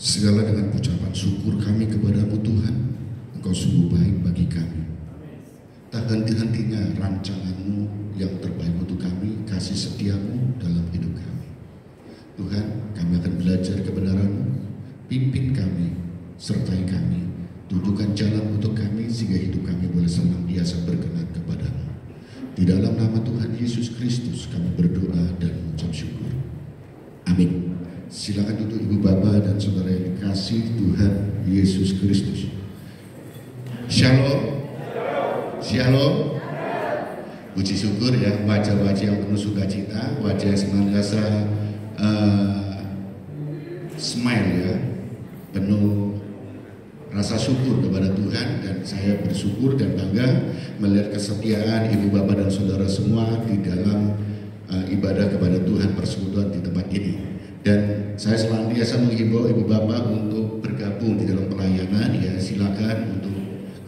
Segala dengan ucapan syukur kami kepadamu Tuhan, Engkau sungguh baik bagi kami. Tak henti-hentinya rancanganmu yang terbaik untuk kami, kasih setiamu dalam hidup kami. Tuhan, kami akan belajar kebenaran-Mu, pimpin kami, sertai kami, tunjukkan jalan untuk kami sehingga hidup kami boleh senantiasa berkenan kepadamu. Di dalam nama Tuhan Yesus Kristus kami berdoa dan mengucap syukur. Amin. Silakan duduk Ibu Bapak dan Saudara yang dikasih Tuhan Yesus Kristus. Shalom. Shalom. Puji syukur ya, wajah-wajah yang penuh sukacita, wajah yang senantiasa smile ya, penuh rasa syukur kepada Tuhan. Dan saya bersyukur dan bangga melihat kesetiaan Ibu Bapak dan Saudara semua di dalam ibadah kepada Tuhan persekutuan di tempat ini. Dan saya senantiasa menghimbau Ibu Bapak untuk bergabung di dalam pelayanan ya, silakan untuk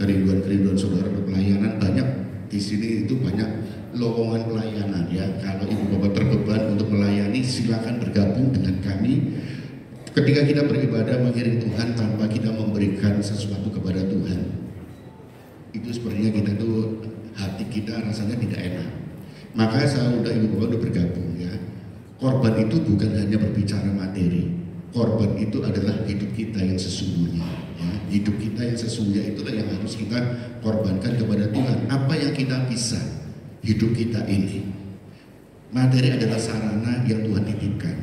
kerinduan-kerinduan saudara pelayanan. Banyak di sini itu banyak lowongan pelayanan ya. Kalau Ibu Bapak terbeban untuk melayani, silakan bergabung dengan kami. Ketika kita beribadah mengiring Tuhan tanpa kita memberikan sesuatu kepada Tuhan, itu sepertinya kita tuh hati kita rasanya tidak enak. Maka saya udah Ibu Bapak udah bergabung ya. Korban itu bukan hanya berbicara materi. Korban itu adalah hidup kita yang sesungguhnya ya. Hidup kita yang sesungguhnya itulah yang harus kita korbankan kepada Tuhan. Apa yang kita bisa hidup kita ini. Materi adalah sarana yang Tuhan titipkan,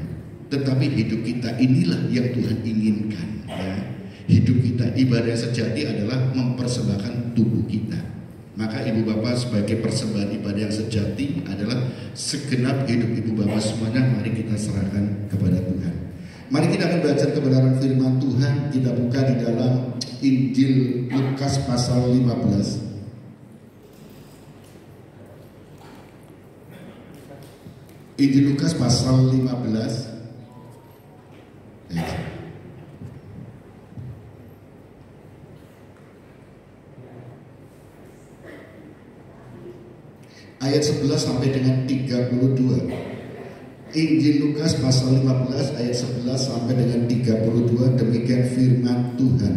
tetapi hidup kita inilah yang Tuhan inginkan ya. Hidup kita, ibadah sejati adalah mempersembahkan tubuh kita. Maka Ibu Bapak sebagai persembahan ibadah yang sejati adalah segenap hidup Ibu Bapak semuanya. Mari kita serahkan kepada Tuhan. Mari kita akan belajar kebenaran firman Tuhan. Kita buka di dalam Injil Lukas pasal 15. Injil Lukas pasal 15. Ayat 11 sampai dengan 32. Injil Lukas pasal 15 ayat 11 sampai dengan 32. Demikian firman Tuhan.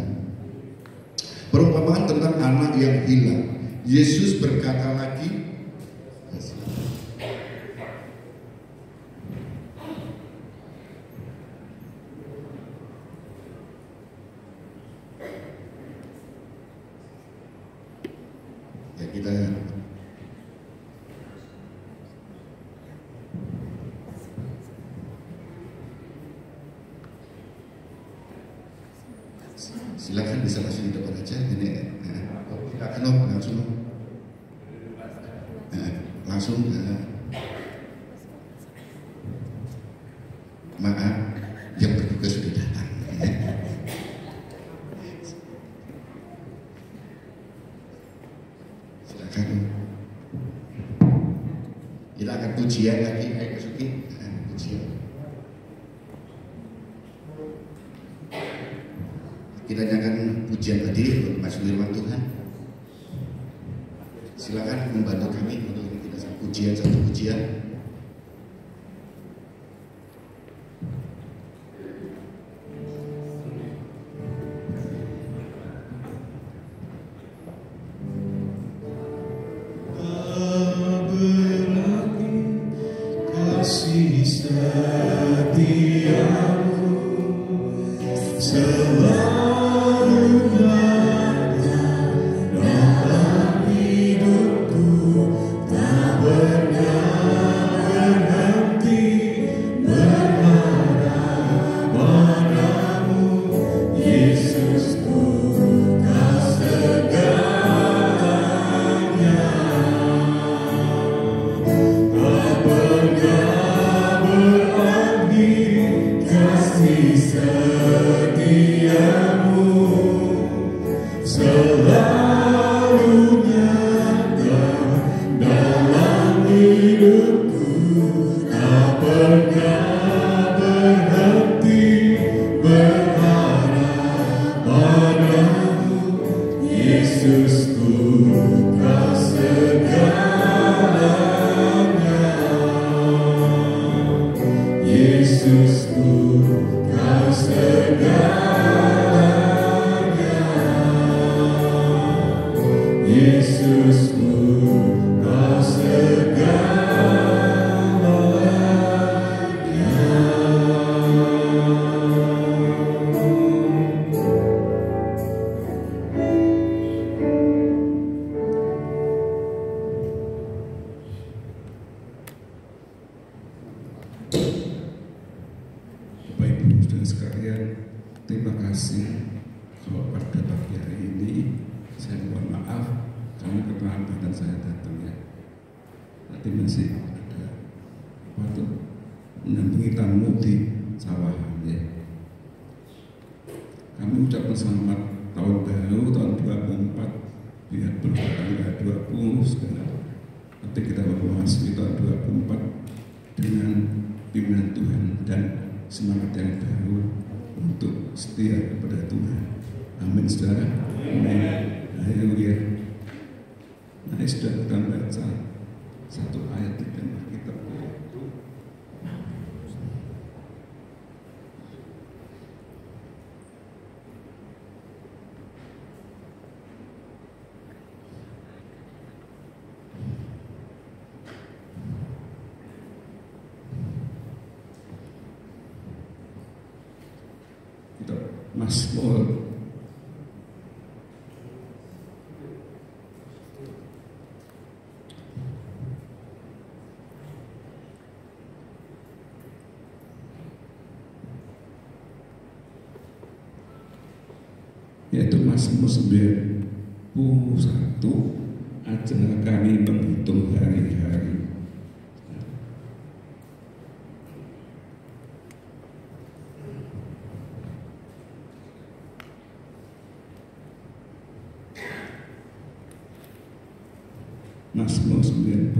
Perumpamaan tentang anak yang hilang. Yesus berkata lagi, ya kita silakan bisa langsung di depan aja. Ini silakan om, langsung langsung maaf yang bertugas sudah datang. Silakan. Kita akan pujian lagi, ayo Suki, pujian. Kita nyanyikan pujian tadi untuk masuk firman Tuhan. Silakan membantu kami untuk kita pujian satu pujian. Yesusku, kau segala sekalian, terima kasih kalau pada pagi hari ini saya mohon maaf karena keterlambatan saya datang ya. Tadi masih ada waktu mendampingi tamu di sawahan ya. Kami ucapkan selamat tahun baru tahun 24 biar bertanggal 20 segala. Nanti kita memasuki tahun 24 dengan pimpinan Tuhan dan semangat yang baru untuk setia kepada Tuhan. Amin saudara. Amin. Haleluya. Nah, sudah kita baca satu ayat di dalam Alkitab yaitu Mazmur yaitu Mazmur 91, ajarlah kami menghitung hari-hari. Mazmur 91,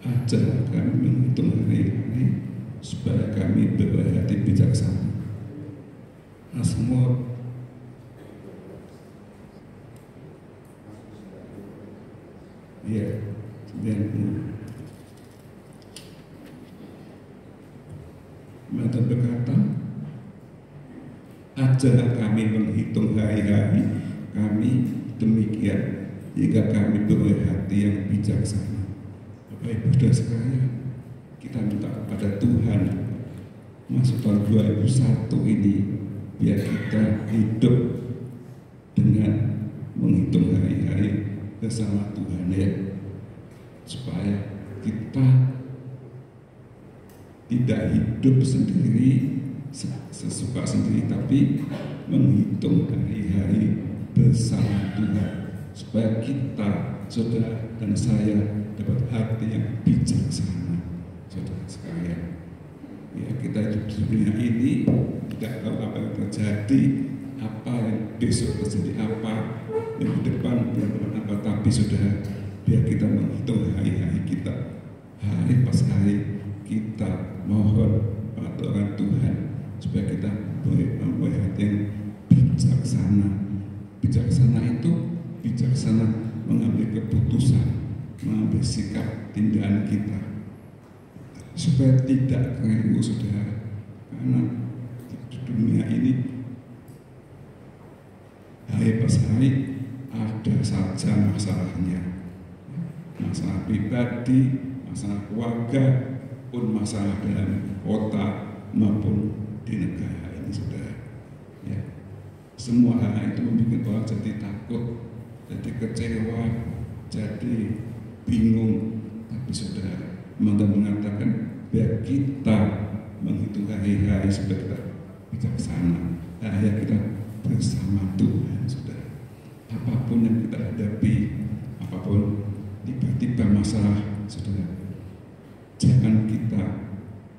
ajarlah kami menghitung hari-hari supaya kami berhati bijaksana. Mazmur ya 90. Mata berkata, ajarlah kami menghitung hari-hari kami demikian jika kami beroleh hati yang bijaksana. Bapak Ibu Saudara sekalian, kita minta kepada Tuhan masuk tahun 2001 ini biar kita hidup dengan menghitung hari-hari bersama Tuhan ya, supaya kita tidak hidup sendiri sesuka sendiri, tapi menghitung hari-hari bersama Tuhan supaya kita, saudara dan saya, dapat hati yang bijaksana. Saudara sekalian, ya, kita hidup di dunia ini tidak tahu apa yang terjadi, apa yang besok terjadi, apa yang di depan belum apa, tapi saudara, biar kita menghitung hari-hari kita, hari pas hari kita mohon pertolongan Tuhan supaya kita mempunyai hati yang bijaksana. Bijaksana itu bijaksana mengambil keputusan, mengambil sikap tindakan kita supaya tidak keliru saudara, karena di dunia ini hari pas hari ada saja masalahnya, masalah pribadi, masalah keluarga, pun masalah dalam kota maupun di negara ini saudara ya. Semua hal itu membuat orang jadi takut, jadi kecewa, jadi bingung. Tapi saudara, mengatakan biar kita menghitung hari-hari supaya kita bijaksana, akhirnya kita bersama Tuhan saudara. Apapun yang kita hadapi, apapun tiba-tiba masalah saudara, jangan kita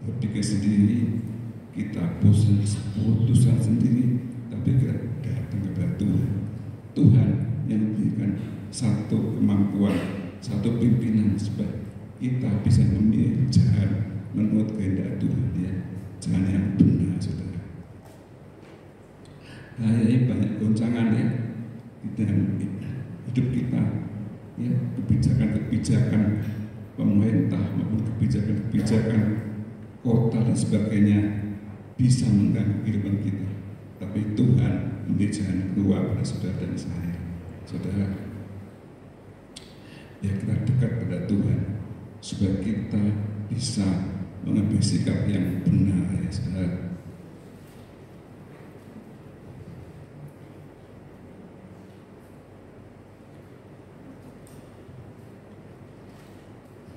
berpikir sendiri, kita putuskan sendiri, tapi kita datang kepada Tuhan. Tuhan yang memberikan satu kemampuan, satu pimpinan supaya kita bisa memilih jalan menurut kehendak Tuhan ya, jalan yang benar saudara. Nah, ini banyak goncangan ya di dalam hidup kita ya, kebijakan-kebijakan pemerintah maupun kebijakan-kebijakan kota dan sebagainya bisa mengganggu kehidupan kita. Tapi Tuhan memberi jalan keluar pada saudara dan saya. Saudara, ya kita dekat pada Tuhan supaya kita bisa mengambil sikap yang benar ya saudara.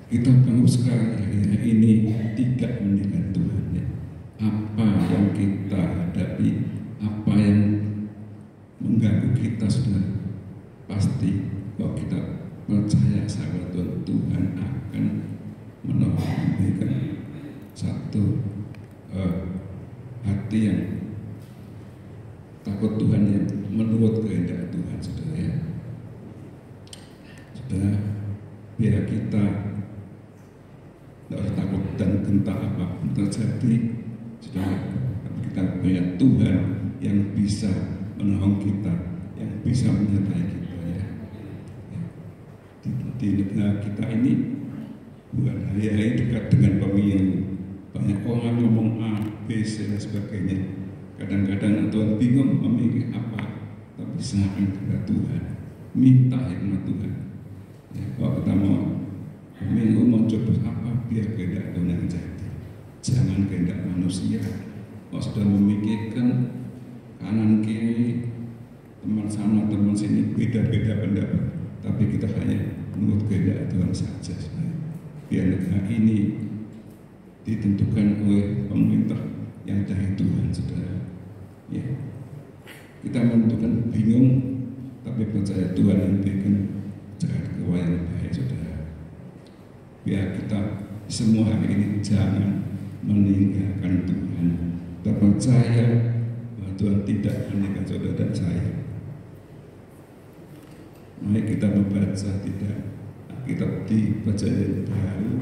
Kita tahu sekali ya, ini tidak meninggalkan Tuhan ya. Apa yang kita hadapi, apa yang mengganggu kita sudah pasti kalau kita percaya sama Tuhan, Tuhan akan menolong, memberikan satu hati yang takut Tuhan, yang menurut kehendak Tuhan, saudara ya. Saudara, biar kita tidak usah takut dan gentar apapun terjadi, saudara, kita punya Tuhan yang bisa menolong kita, yang bisa menyertai kita ya. Di negara kita ini bukan hari-hari dekat dengan pemilu, banyak orang ngomong A, B, C dan sebagainya. Kadang-kadang Tuhan bingung memilih apa, tapi serahkan kepada Tuhan, minta hikmat Tuhan ya. Kalau kita mau pemilu, mau coba apa, biar kehendak Tuhan yang jadi, jangan kehendak manusia. Kalau sudah memikirkan kanan kiri, teman sana teman sini, beda-beda pendapat, tapi kita hanya menurut kehendak Tuhan saja. Biar negara ini ditentukan oleh pemerintah yang dari Tuhan, saudara ya. Kita menentukan bingung, tapi percaya Tuhan yang berikan jalan keluar yang baik, saudara. Biar kita semua hari ini jangan meninggalkan Tuhan. Kita percaya bahwa Tuhan tidak meninggalkan saudara dan saya. Mari kita membaca tidak Alkitab di Perjanjian Baru.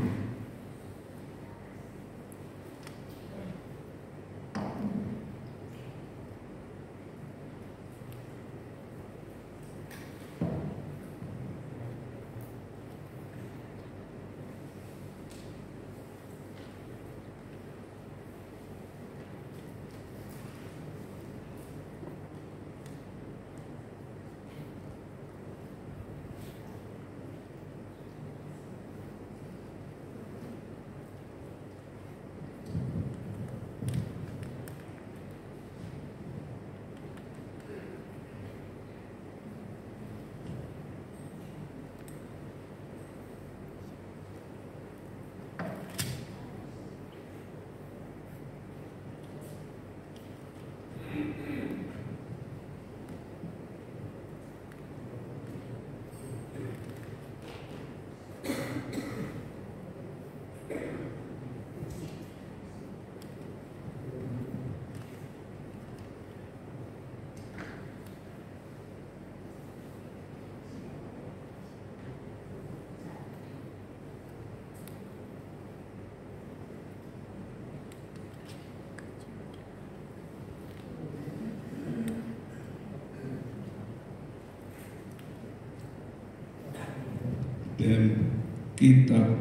Dan kitab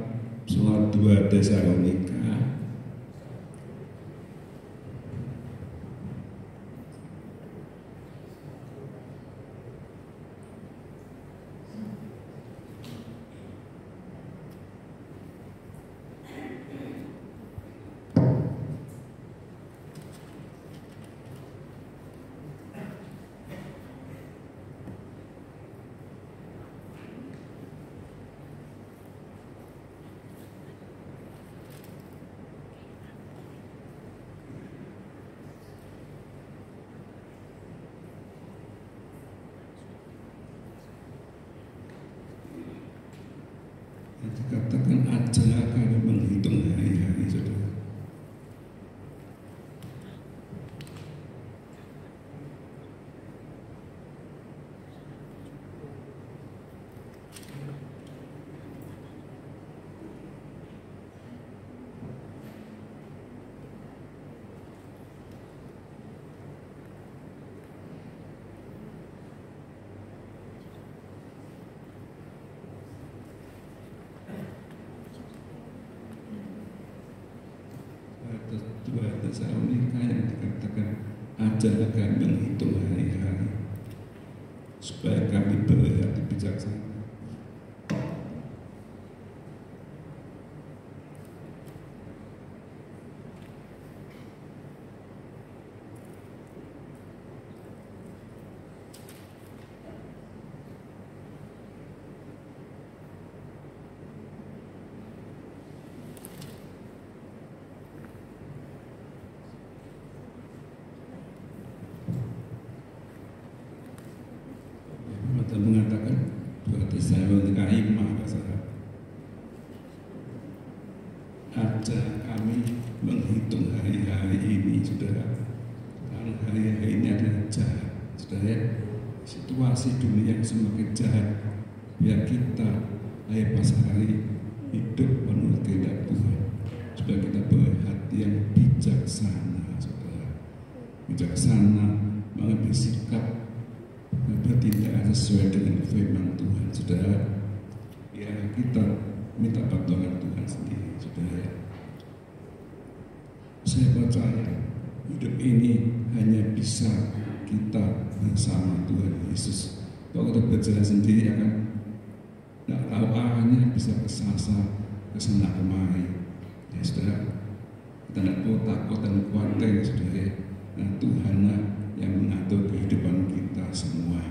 surat 2 Tesalonika dikatakan ajar kami menghitung hari-hari, saudara. Dua Tesalonika yang dikatakan ajar kami menghitung hari-hari supaya kami berhati bijaksana. mengajak kami menghitung hari-hari ini, saudara. Karena hari-hari ini adalah jahat, saudara ya. Situasi dunia yang semakin jahat, biar kita pas hari hidup menurut kehendak Tuhan, supaya kita berhati yang bijaksana, saudara. Bijaksana mengambil sikap bertindak sesuai dengan firman Tuhan, saudara. Ya, kita minta pertolongan Tuhan sendiri, saudara. Saya percaya hidup ini hanya bisa kita bersama Tuhan Yesus. Kalau kita berjalan sendiri akan tidak tahu arahnya, bisa kesasar, kesana kemari. Ya, saudara, kita tidak perlu takut dan khawatir, saudara. Nah, Tuhanlah yang mengatur kehidupan kita semua.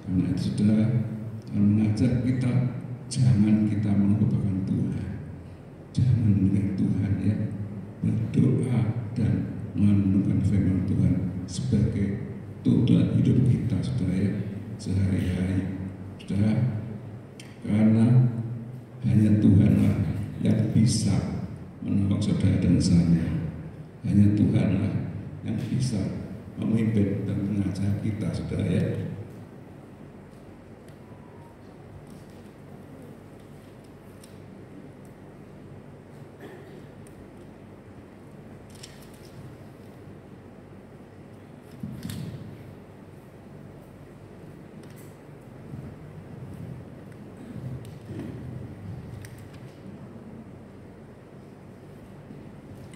Karena itu, saudara, Tuhan mengajak kita, jangan kita melupakan Tuhan, jangan meninggalkan Tuhan, ya, berdoa dan merenungkan firman Tuhan sebagai tuntunan hidup kita, saudara ya, sehari-hari, saudara. Karena hanya Tuhanlah yang bisa menolong saudara dan saya. Hanya Tuhanlah yang bisa memimpin dan mengajar kita, saudara ya.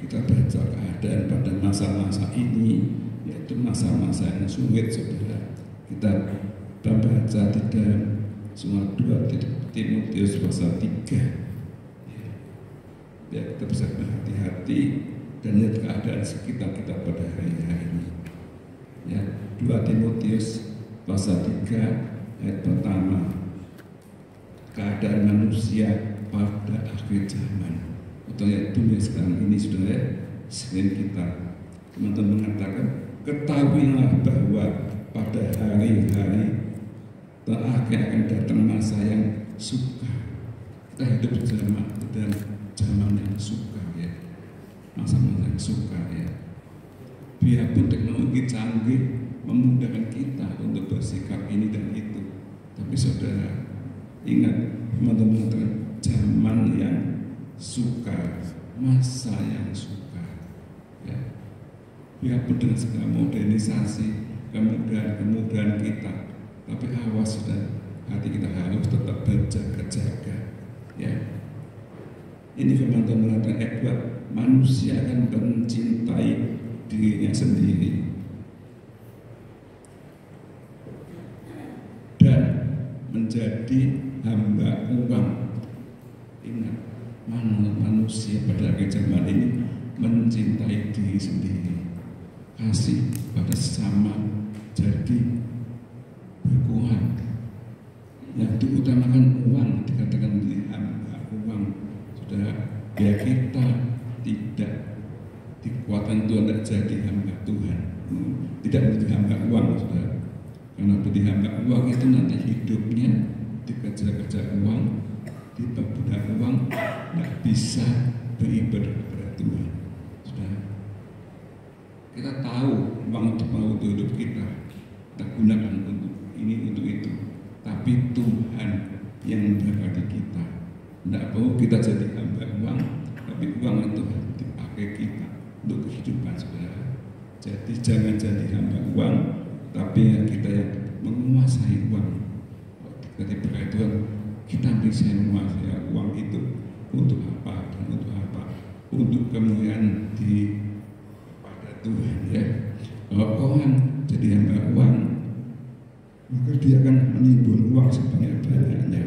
Kita baca keadaan pada masa-masa ini, yaitu masa-masa yang sulit, saudara. Kita baca di dalam Surat 2 Timotius pasal 3. Ya, kita bisa berhati-hati dan lihat keadaan sekitar kita pada hari-hari ini. Ya, 2 Timotius pasal 3 ayat pertama. Keadaan manusia pada akhir zaman. Atau ya dunia sekarang ini, saudara, selain kita, teman-teman mengatakan, ketahuilah bahwa pada hari-hari terakhir akan datang masa yang sukar. Kita hidup dalam zaman yang sukar, ya, masa-masa yang sukar, ya. Biarpun teknologi canggih memudahkan kita untuk bersikap ini dan itu, tapi saudara ingat, teman-teman mengatakan zaman yang sukar, masa yang sukar, ya. Biarpun dengan segala modernisasi, kemudahan kita, tapi awas, sudah, hati kita harus tetap berjaga-jaga, ya. Ini firman Tuhan mengatakan, Edward, manusia akan mencintai dirinya sendiri dan menjadi hamba uang. Ingat, manusia pada akhir zaman ini mencintai diri sendiri, kasih pada sesama jadi berkurang. Yang diutamakan uang, dikatakan menjadi hamba uang, saudara. Biar kita tidak dikuatkan Tuhan, tidak jadi hamba Tuhan, tidak menjadi hamba uang, saudara. Karena menjadi hamba uang itu nanti hidupnya dikejar-kejar uang, diperbudak uang, tidak bisa beribadah kepada Tuhan, saudara. Kita tahu uang itu mau untuk hidup kita gunakan untuk ini, untuk itu, tapi Tuhan yang memberkati kita. Tidak perlu kita jadi hamba uang, tapi uang itu dipakai kita untuk kehidupan, saudara. Jadi jangan jadi hamba uang, tapi kita yang menguasai uang. Kita diberkati Tuhan, kita bisa menguasai uang itu untuk apa dan untuk apa? Untuk kemuliaan pada Tuhan, ya. Kalau orang jadi hamba uang, maka dia akan menimbun uang sebanyak-banyaknya,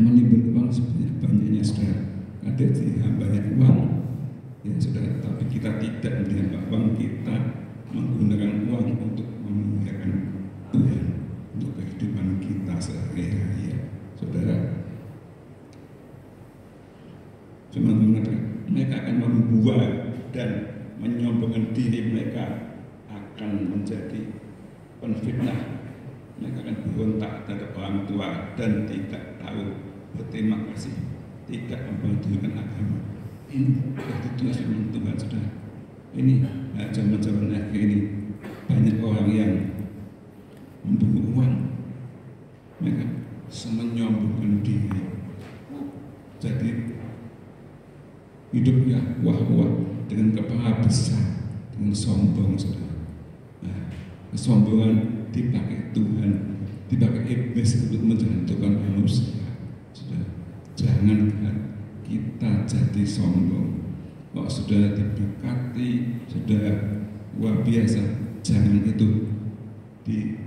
menimbun uang sebanyak-banyaknya, saudara. Ada jadi hambanya uang, ya saudara. Tapi kita tidak menjadi hamba uang, kita menggunakan uang untuk memuliakan Tuhan, untuk kehidupan kita sehari-hari, ya, saudara. Cuma mengatakan mereka akan membuat dan menyombongkan diri, mereka akan menjadi penfitnah, mereka akan berontak terhadap orang tua dan tidak tahu berterima kasih tidak memperdulikan agama. Ini begitu firman Tuhan, saudara. Ini zaman-zaman akhir ini banyak orang yang memburu uang, mereka menyombongkan diri, jadi hidupnya wah-wah dengan kepala besar, dengan sombong, saudara. Nah, kesombongan dipakai Tuhan, dipakai iblis untuk menjatuhkan manusia. Sudah, jangan kita jadi sombong. Kok sudah diberkati, sudah luar biasa, jangan itu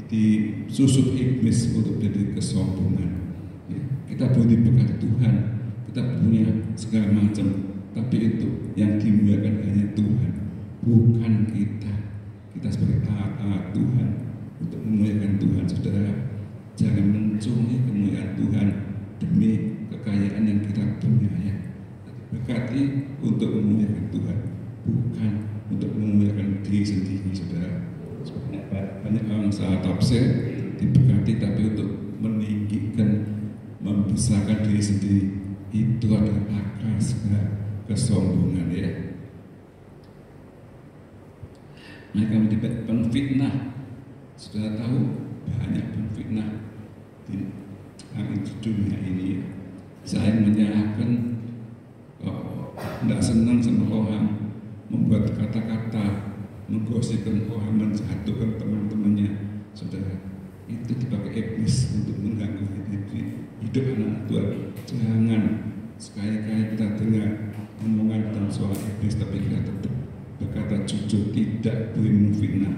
disusup iblis untuk jadi kesombongan. Ya, kita boleh diberkati Tuhan, kita punya segala macam, tapi itu yang dimuliakan hanya Tuhan, bukan kita. Kita sebagai alat Tuhan untuk memuliakan Tuhan, saudara. Jangan mencuri kemuliaan Tuhan demi kekayaan yang kita punya, ya. Berkati untuk memuliakan Tuhan, bukan untuk memuliakan diri sendiri, saudara. Banyak orang salah tafsir, diberkati tapi untuk meninggikan, membesarkan diri sendiri. Itu adalah akar segala kesombongan, ya. Mereka menjadi penfitnah. Sudah tahu banyak penfitnah di dunia ini. Saya menyalahkan, tidak senang sama orang, membuat kata-kata, menggosipkan orang, menjatuhkan teman-temannya. Saudara, itu dipakai iblis untuk mengganggu hidup anak Tuhan. Jangan sekali-kali kita dengar omongan dan suara iblis, tapi kita tetap berkata jujur, tidak boleh memfitnah.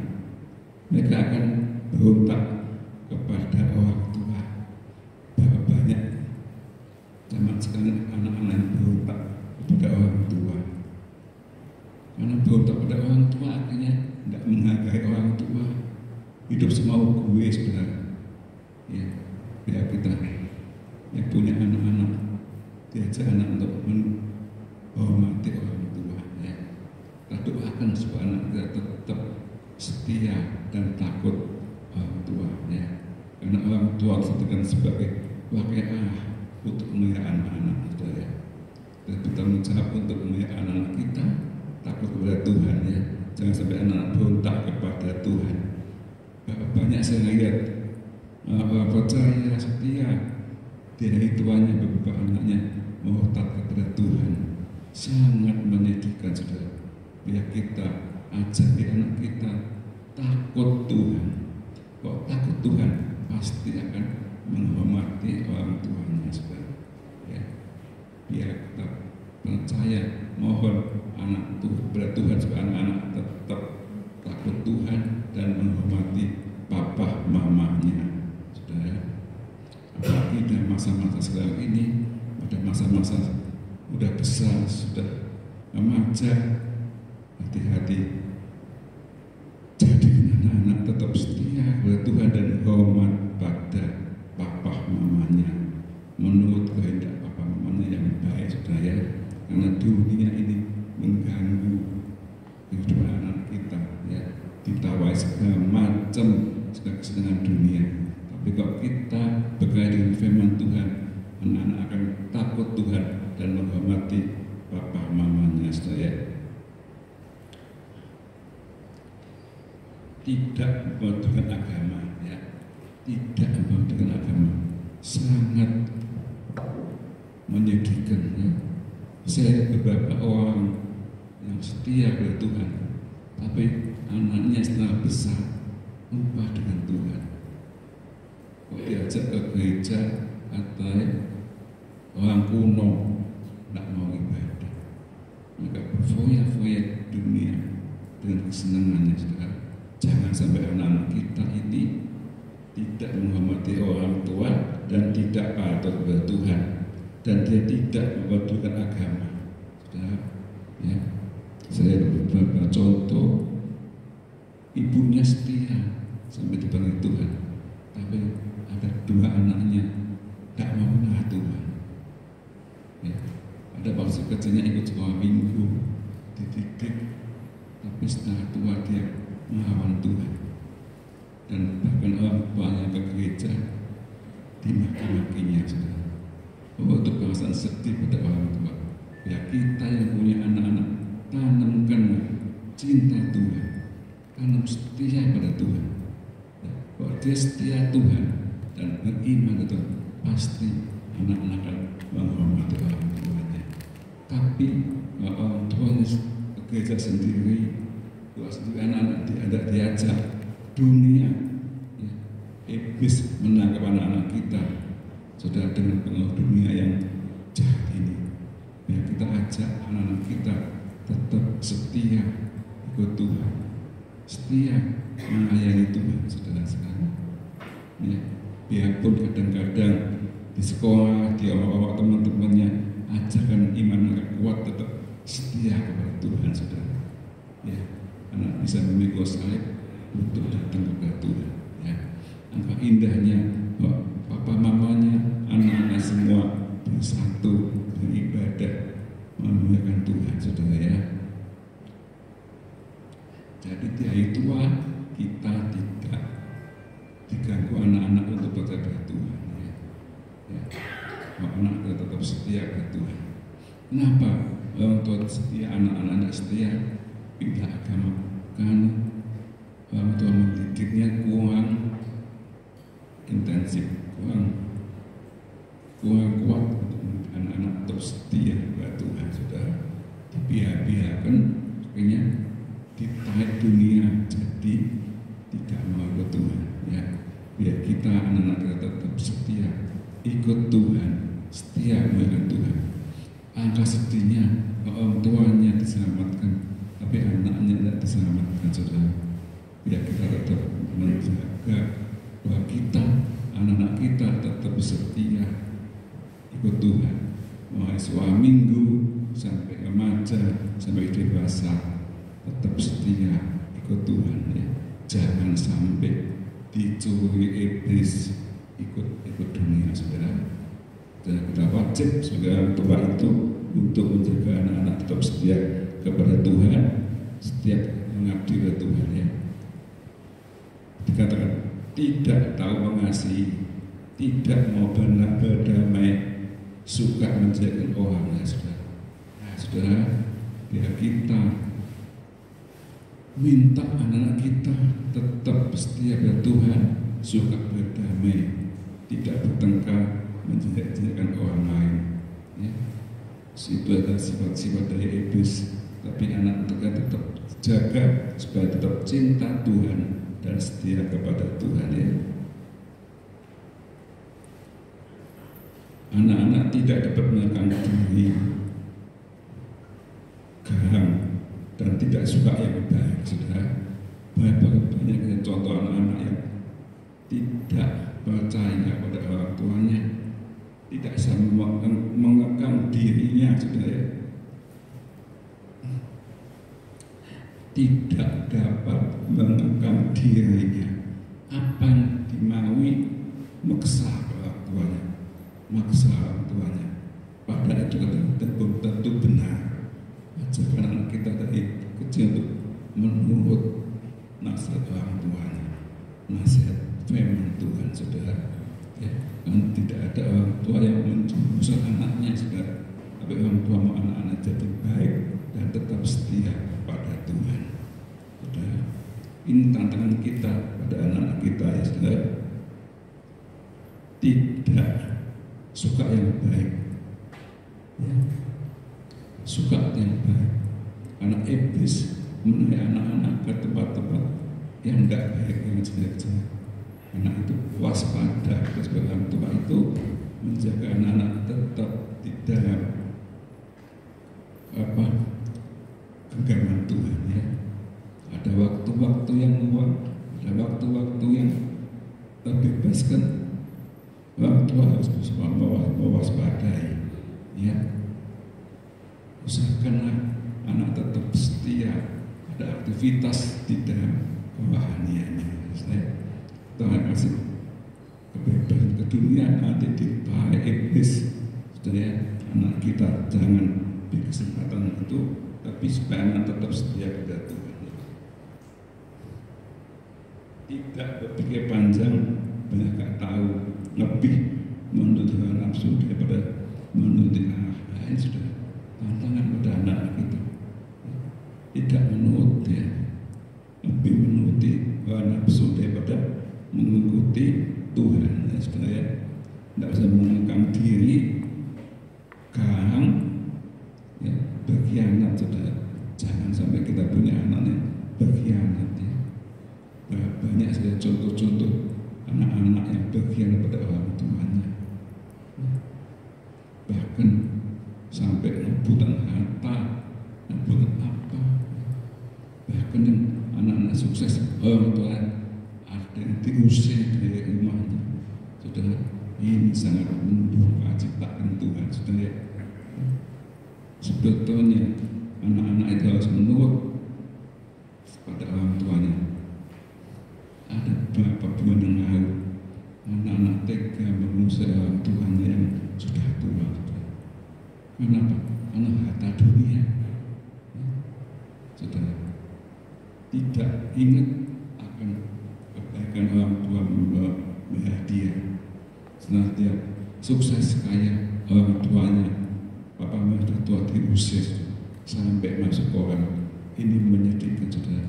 Mereka akan berontak kepada orang tua. Berapa banyak zaman sekarang anak-anak yang berontak kepada orang tua. Karena berontak pada orang tua akhirnya tidak menghargai orang tua. Hidup semau gue, saudara. Ya, biar kita yang punya anak-anak diajak anak untuk menghormati orang tua. Ya. Kita doakan supaya anak kita tetap setia dan takut orang tua. Ya. Karena orang tua disebutkan sebagai wakil untuk memelihara anak-anak, saudara. Ya. Dan bertanggung jawab untuk memelihara anak kita, takut kepada Tuhan, ya. Jangan sampai anak berontak kepada Tuhan. Banyak saya lihat orang percaya setia, dari tuanya beberapa anaknya murtad kepada Tuhan. Sangat menyedihkan, saudara. Biar kita ajari anak kita takut Tuhan. Kok takut Tuhan, pasti akan menghormati orang tuanya, saudara. Ya. Biar kita percaya, mohon anak kepada Tuhan supaya anak-anak tetap takut Tuhan dan menghormati papa mamanya, saudara. Apalagi dalam masa-masa sekarang ini, pada masa-masa udah besar, sudah remaja, hati-hati. Jadi anak-anak tetap setia kepada Tuhan dan hormat pada papa mamanya, menurut kehendak papa mamanya yang baik, saudara, ya. Karena dunia ini mengganggu kehidupan anak kita, ya. Ditawai segala macam, segala kesenangan dunia. Tapi kalau kita berkait dengan firman Tuhan, anak-anak akan takut Tuhan dan menghormati papa mamanya, saudara. Tidak memperdulikan agama, ya. Tidak memperdulikan agama, sangat menyedihkan, ya. Saya beberapa orang yang setia kepada Tuhan, tapi anaknya setelah besar lupa dengan Tuhan. Kok diajak ke gereja atau orang kuno tidak mau ibadah, mereka berfoya-foya dunia dengan kesenangannya, saudara. Jangan sampai anak-anak kita ini tidak menghormati orang tua dan tidak patuh kepada Tuhan, dan dia tidak memperdulikan agama, saudara. Ya. Saya beberapa contoh, ibunya setia sampai dipanggil Tuhan, tapi ada dua anaknya tak mau mengenal Tuhan. Ya. Ada waktu kecilnya ikut sekolah minggu, dididik, tapi setelah tua dia melawan Tuhan, dan bahkan orang tuanya ke gereja dimaki-makinya, saudara. Bahwa untuk bangsa dan sedih pada orang tua. Ya, kita yang punya anak-anak, tanamkan cinta Tuhan, tanam setia pada Tuhan. Ya, kalau dia setia Tuhan dan beriman itu pasti anak-anak akan menghormati orang tuanya. Tapi orang tuanya ke gereja sendiri, anak-anak diajak dunia, ya, iblis menangkap anak-anak kita, saudara, dengan pengaruh dunia yang jahat ini. Ya, kita ajak anak-anak kita tetap setia ikut Tuhan, setia melayani Tuhan, saudara sekalian. Ya, biarpun kadang-kadang di sekolah, di awal-awal teman-temannya ajarkan iman yang kuat, tetap setia kepada Tuhan, saudara. Ya, anak bisa memikul salib untuk datang kepada Tuhan. Ya, angka indahnya papa mamanya, anak-anak semua bersatu beribadah memuliakan Tuhan, saudara ya. Jadi di hari tua kita tidak diganggu anak-anak untuk percaya Tuhan. Ya. Anak kita tetap setia kepada Tuhan. Kenapa orang tua setia, anak-anak setia? Pindah agama karena orang tua mendidiknya kurang intensif, kurang kuat untuk anak-anak tetap setia kepada Tuhan, saudara. Dibiarkan akhirnya ditarik dunia jadi tidak mau ikut Tuhan. Ya, biar kita anak-anak kita tetap setia ikut Tuhan, setia dengan Tuhan. Angka sedihnya orang tuanya diselamatkan, tapi anaknya tidak diselamatkan, saudara. Biar kita tetap menjaga bahwa kita, anak-anak kita tetap setia ikut Tuhan, mulai soal minggu sampai remaja sampai dewasa, tetap setia ikut Tuhan. Ya. Jangan sampai dicuri iblis ikut dunia, saudara. Dan kita wajib sebagai tua itu untuk menjaga anak-anak tetap setia kepada Tuhan, setiap mengabdi kepada Tuhan. Ya. Dikatakan tidak tahu mengasihi, tidak mau berdamai, suka menjadikan orang, ya, saudara. Nah, saudara, biar kita minta anak-anak kita tetap setia pada Tuhan, suka berdamai, tidak bertengkar, menjelek-jelekkan orang lain. Ya. Itu adalah sifat-sifat dari iblis. Tapi anak kita tetap jaga supaya tetap cinta Tuhan dan setia kepada Tuhan. Ya. Anak-anak tidak dapat menekan diri, garang, dan tidak suka yang baik, saudara. Banyak contoh anak-anak yang tidak percaya pada orang tuanya, tidak bisa mengekang dirinya, saudara. Tidak dapat mengekang dirinya. Apa yang dimaui, maksa orang tuanya, maksa orang tuanya. Padahal itu belum tentu benar. Ajarkan anak kita dari kecil untuk menurut nasihat orang tuanya, nasihat firman Tuhan, saudara. Ya, kan tidak ada orang tua yang menjuruskan anaknya, saudara. Tapi orang tua mau anak-anak jadi baik dan tetap setia kepada Tuhan, saudara. Ini tantangan kita pada anak-anak kita, ya, saudara. Tidak suka yang baik, ya. Suka yang baik. Anak iblis menarik anak-anak ke tempat-tempat yang tidak baik, yang jelek-jelek. Anak itu waspada, sebagai orang tua itu menjaga anak-anak tetap di dalam genggaman Tuhan. Ya. Ada waktu-waktu yang luang, ada waktu-waktu yang terbebaskan. Orang tua harus berusaha mewaspadai. Ya. Usahakanlah anak tetap setia pada aktivitas di dalam kerohaniannya. Tuhan kasih kebebasan ke dunia, nanti ditarik iblis. Saudara, anak kita jangan beri kesempatan itu, tapi supaya anak tetap setia kepada Tuhan. Tidak berpikir panjang, banyak gak tahu, lebih menurut hawa nafsu daripada menuruti arah lain sudah tantangan pada anak kita, tidak menuruti, lebih menuruti nafsu daripada mengikuti Tuhan. Sebenarnya tidak usah mengekang diri, garang, ya, berkhianat sudah. Jangan sampai kita punya anaknya berkhianat. Ya. Banyak sekali contoh-contoh anak-anak yang berkhianat pada orang tuanya, bahkan sampai rebutan harta, rebutan apa, bahkan yang anak-anak sukses orang tua ada yang diusir dari rumahnya. Saudara, ini sangat menundukkan ciptaan Tuhan. Saudara, sebetulnya anak-anak itu harus menurut pada orang tuanya. Ada beberapa bulan yang lalu anak-anak tega mengusir orang tuanya yang sudah tua. Kenapa? Karena harta dunia. Saudara, tidak ingat akan kebaikan orang tua membawa dia. Setelah dia sukses kaya, orang tuanya, papa sudah tua diusir sampai masuk orang. Ini menyedihkan, saudara.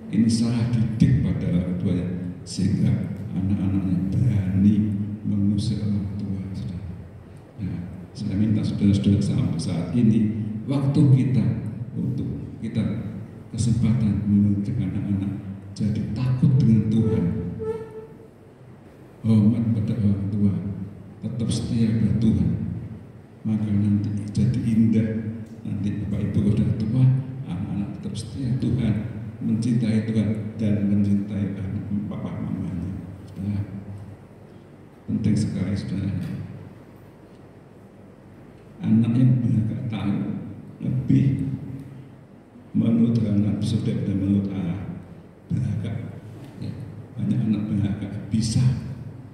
Ini salah didik pada orang tuanya, sehingga anak-anaknya berani mengusir orang tua. Saudara. Nah, saya minta saudara-saudara sampai saat ini, waktu kita untuk kita kesempatan mendidik anak-anak jadi takut dengan Tuhan, hormat pada orang tua, tetap setia pada Tuhan, maka nanti jadi indah. Nanti Bapak Ibu sudah tua, anak-anak tetap setia Tuhan, mencintai Tuhan dan mencintai papa mamanya. Sudah penting sekali, saudara. Anak yang benar tahu lebih menurut nafsu daripada menurut arah beragak. Ya, banyak anak beragak bisa,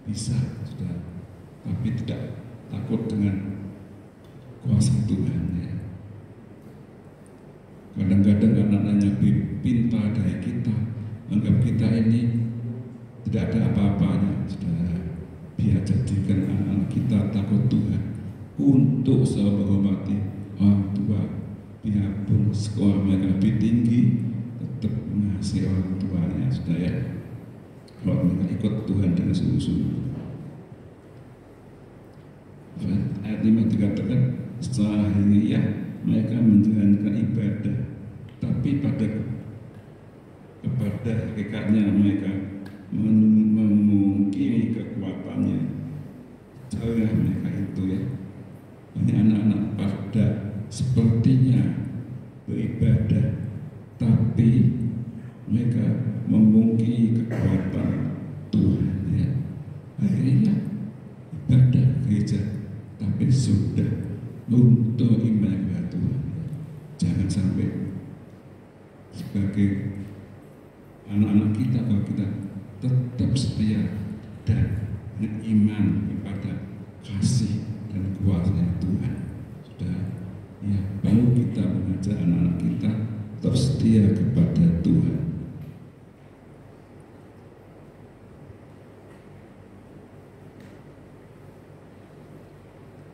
sudah, tapi tidak takut dengan kuasa Tuhan. Ya. Kadang-kadang anak-anaknya lebih pintar dari kita, anggap kita ini tidak ada apa-apanya. Saudara, biar jadikan anak-anak kita takut Tuhan untuk selalu menghormati orang tua, biarpun sekolah mereka lebih tinggi, tetap mengasihi orang tuanya. Saudara, kalau mereka ikut Tuhan dengan sungguh-sungguh. Ayat 5 dikatakan, setelah ini ya mereka menjalankan ibadah, tapi kepada hakikatnya mereka memungkiri kekuatannya. Jauhlah mereka itu, ya. Banyak anak-anak pada sepertinya beribadah, tapi mereka memungkiri kekuatan Tuhan. Ya. Akhirnya ibadah gereja, tapi sudah untuk iman kepada Tuhan. Jangan sampai sebagai anak-anak kita, kalau kita tetap setia dan beriman kepada kasih dan kuasa Tuhan, sudah, ya, baru kita mengajak anak-anak kita tetap setia kepada Tuhan.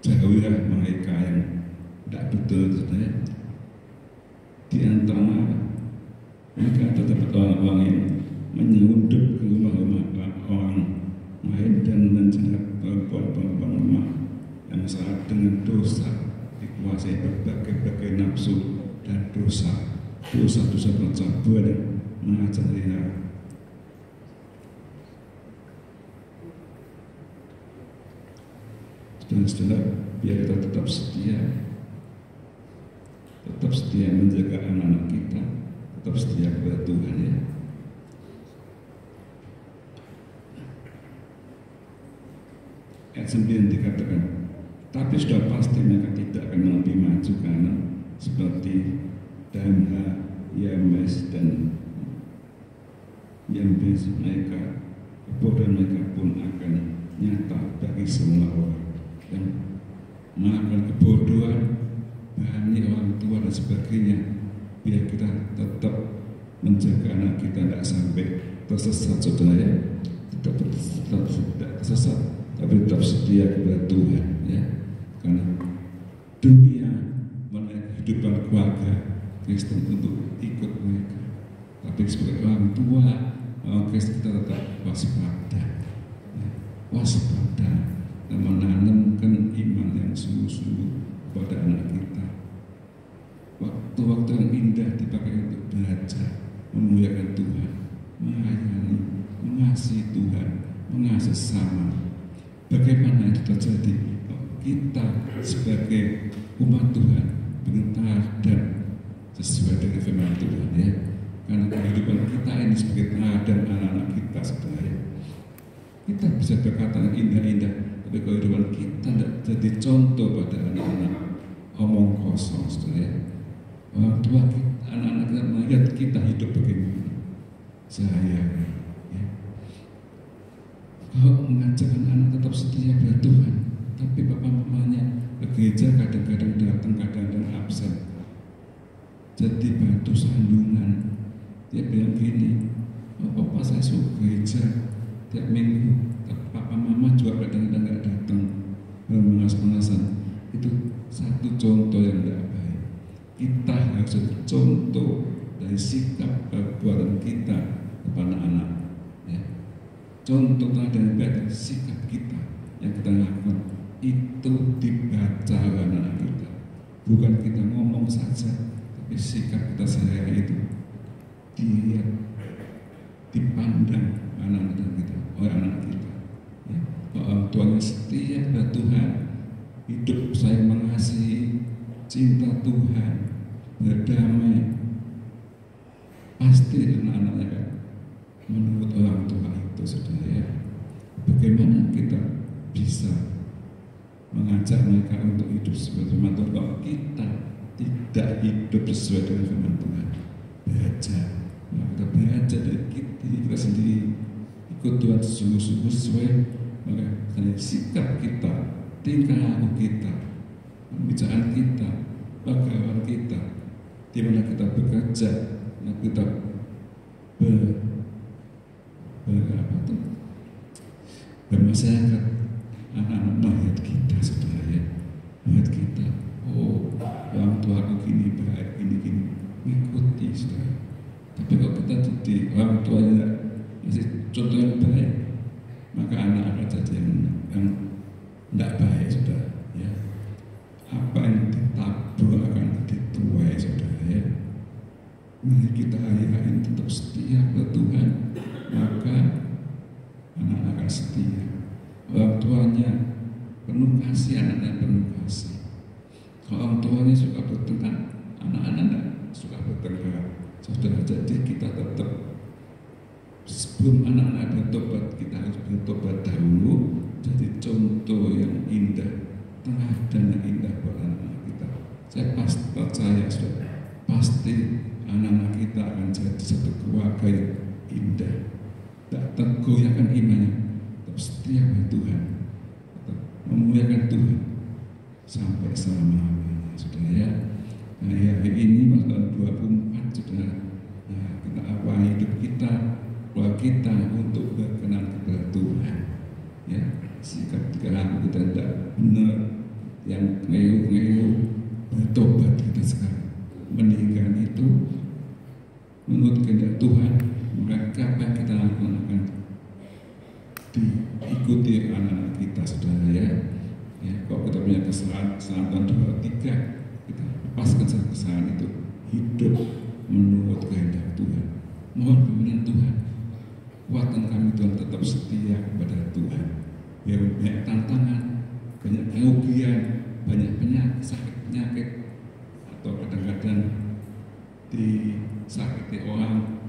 Jauhilah mereka yang tidak betul, saudara. Di antara mereka terdapat orang-orang yang menyelundup ke rumah-rumah orang lain dan menjilat perempuan-perempuan lemah yang saat dengan dosa dikuasai berbagai-bagai nafsu dan dosa-dosa bercampur dan mengajari hal. Saudara, biar kita tetap setia menjaga anak-anak kita, tetap setia kepada Tuhan, ya. Ayat 9 dikatakan, tapi sudah pasti mereka tidak akan lebih maju karena seperti Damha, Yames dan Yambes, mereka kebodohan mereka pun akan nyata bagi semua orang yang melakukan kebodohan, berani orang tua dan sebagainya. Biar kita tetap menjaga anak kita tidak sampai tersesat, saudara, ya. Tetap tersesat, tapi tetap setia kepada Tuhan, ya. Karena dunia, mengenai kehidupan keluarga Kristen untuk ikut mereka. Tapi sebagai orang tua, orang Kristen kita tetap waspada, waspada dan menanamkan iman yang sungguh-sungguh kepada anak kita. Waktu-waktu yang indah dipakai untuk belajar, memuliakan Tuhan, melayani, mengasihi Tuhan, mengasihi sesama. Bagaimana itu terjadi? Kita sebagai umat Tuhan dan sesuai dengan firman Tuhan, ya. Karena kehidupan kita ini sebagai teladan anak-anak kita, saudara. Kita bisa berkata yang indah-indah, tapi kehidupan kita tidak jadi contoh pada anak-anak, omong kosong, saudara. Orang tua kita, anak-anak kita melihat kita hidup bagaimana. Saya, ya. Kalau mengajak anak-anak tetap setia pada Tuhan, tapi bapak mamanya ke gereja kadang-kadang datang, kadang-kadang absen, jadi batu sandungan. Dia bilang gini, oh, papa saya suka gereja tiap minggu, tapi papa mama juga kadang-kadang nggak datang, mengas-mengasan. Itu satu contoh yang tidak baik. Kita harus contoh dari sikap perbuatan kita kepada anak, ya. Contoh teladan baik sikap kita yang kita lakukan itu dibaca oleh anak kita, bukan kita ngomong saja, tapi sikap kita sehari itu dilihat, dipandang anak-anak kita, oleh anak kita, ya. Orang tuanya setia pada Tuhan, hidup saya mengasihi, cinta Tuhan, berdamai, pasti anak-anaknya kan menurut orang tua itu, saudara, ya. Bagaimana kita bisa mengajak mereka untuk hidup sesuai firman Tuhan kalau kita tidak hidup sesuai dengan firman Tuhan? Belajar, kita belajar dari kita sendiri, ikut Tuhan sungguh-sungguh sesuai dengan sikap kita, tingkah laku kita, pembicaraan kita, pegawai kita, di mana kita bekerja, mana kita bermasyarakat. Anak-anak melihat kita, saudara, ya, melihat kita, oh, orang tua aku gini baik, gini, mengikuti, saudara. Tapi kalau kita jadi orang tuanya masih contoh yang baik, maka anak akan jadi yang tidak baik, saudara, ya. Apa yang ditabur akan dituai, saudara, ya. Mari kita hari-hari tetap setia kepada Tuhan, maka anak akan setia. Orang tuanya penuh kasih, anaknya penuh kasih. Kalau orang tuanya suka bertengkar, anak-anak suka bertengkar, saudara. Jadi kita tetap, sebelum anak-anak bertobat, kita harus bertobat dahulu. Jadi contoh yang indah, teladan yang indah buat anak-anak kita. Saya pasti percaya, saudara, pasti anak-anak kita akan jadi satu keluarga yang indah, tak tergoyahkan imannya, setia pada Tuhan, memuliakan Tuhan sampai selama-lamanya, saudara, ya. Nah, hari ini tahun 24, saudara, ya, kita awali hidup kita, keluarga kita untuk berkenan kepada Tuhan, ya. Sikap laku kita tidak benar, yang ngeyuh-ngeyuh, bertobat kita sekarang, meninggalkan itu menurut kehendak Tuhan, maka apa yang kita lakukan akan diikuti anak-anak kita, saudara, ya. Ya, kalau kita punya kesalahan 2-3, kita lepaskan kesalahan itu, hidup menurut kehendak Tuhan. Mohon pimpinan Tuhan, kuatkan kami Tuhan tetap setia kepada Tuhan. Biar banyak tantangan, banyak kerugian, banyak penyakit, sakit-penyakit, atau kadang-kadang disakiti orang,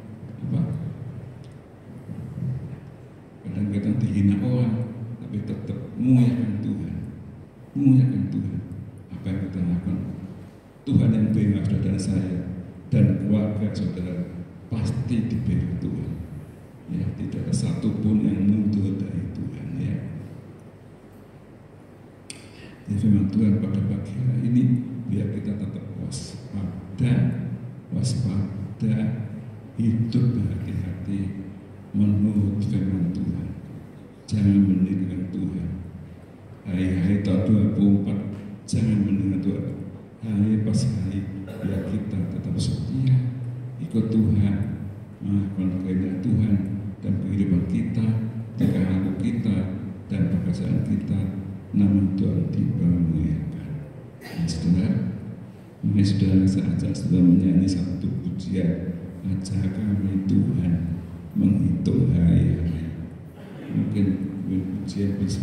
kadang-kadang dihina orang, tapi tetap memuliakan Tuhan, memuliakan Tuhan. Apa yang kita lakukan, Tuhan yang bela saudara saya dan keluarga saudara pasti dibela Tuhan, ya. Tidak ada satupun yang mundur dari Tuhan, ya. Jadi firman Tuhan pada pagi hari ini, biar kita tetap waspada, hidup berhati-hati menurut firman Tuhan. Jangan meninggalkan Tuhan. Hari-hari tahun 24, jangan meninggalkan Tuhan. setia, ikut Tuhan, melakukan kehendak Tuhan dan kehidupan kita, tingkah laku kita dan pekerjaan kita, nama Tuhan dimuliakan. Saudara saja sudah menyanyi satu pujian, ajak kami Tuhan menghitung hari-hari. Mungkin pujian bisa.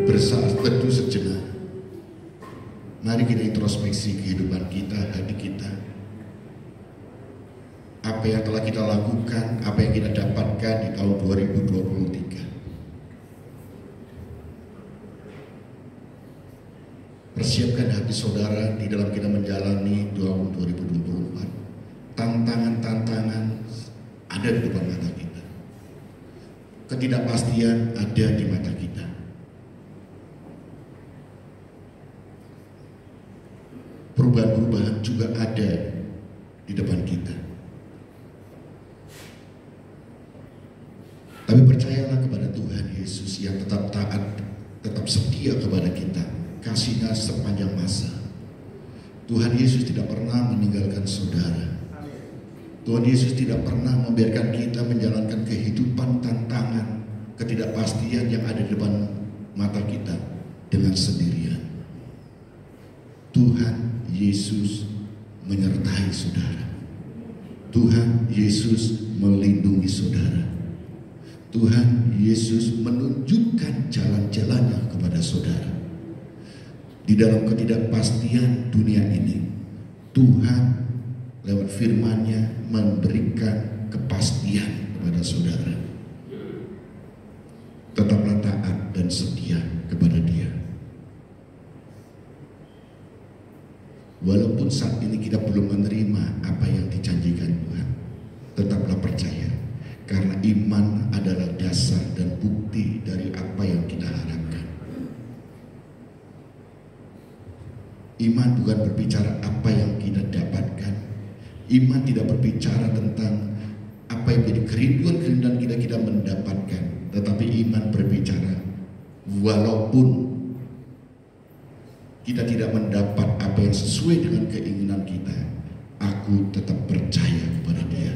bersaat teduh sejenak. Mari kita introspeksi kehidupan kita, hati kita. Apa yang telah kita lakukan, apa yang kita dapatkan di tahun 2023. Persiapkan hati saudara di dalam kita menjalani tahun 2024. Tantangan-tantangan ada di depan mata kita. Ketidakpastian ada di mata kita. Perubahan-perubahan juga ada di depan kita. Tapi percayalah kepada Tuhan Yesus yang tetap taat, tetap setia kepada kita. Kasihnya sepanjang masa. Tuhan Yesus tidak pernah meninggalkan saudara. Tuhan Yesus tidak pernah membiarkan kita menjalankan kehidupan tantangan, ketidakpastian yang ada di depan mata kita dengan sendirian. Tuhan Yesus menyertai saudara. Tuhan Yesus melindungi saudara. Tuhan Yesus menunjukkan jalan-jalannya kepada saudara. Di dalam ketidakpastian dunia ini, Tuhan lewat firman-Nya memberikan kepastian kepada saudara. Tetaplah taat dan setia kepada Dia. Walaupun saat ini kita belum menerima apa yang dijanjikan Tuhan, tetaplah percaya, karena iman adalah dasar dan bukti dari apa yang kita harapkan. Iman bukan berbicara apa yang kita dapatkan. Iman tidak berbicara tentang apa yang menjadi kerinduan kita mendapatkan. Tetapi iman berbicara, walaupun kita tidak mendapat apa yang sesuai dengan keinginan kita, aku tetap percaya kepada Dia.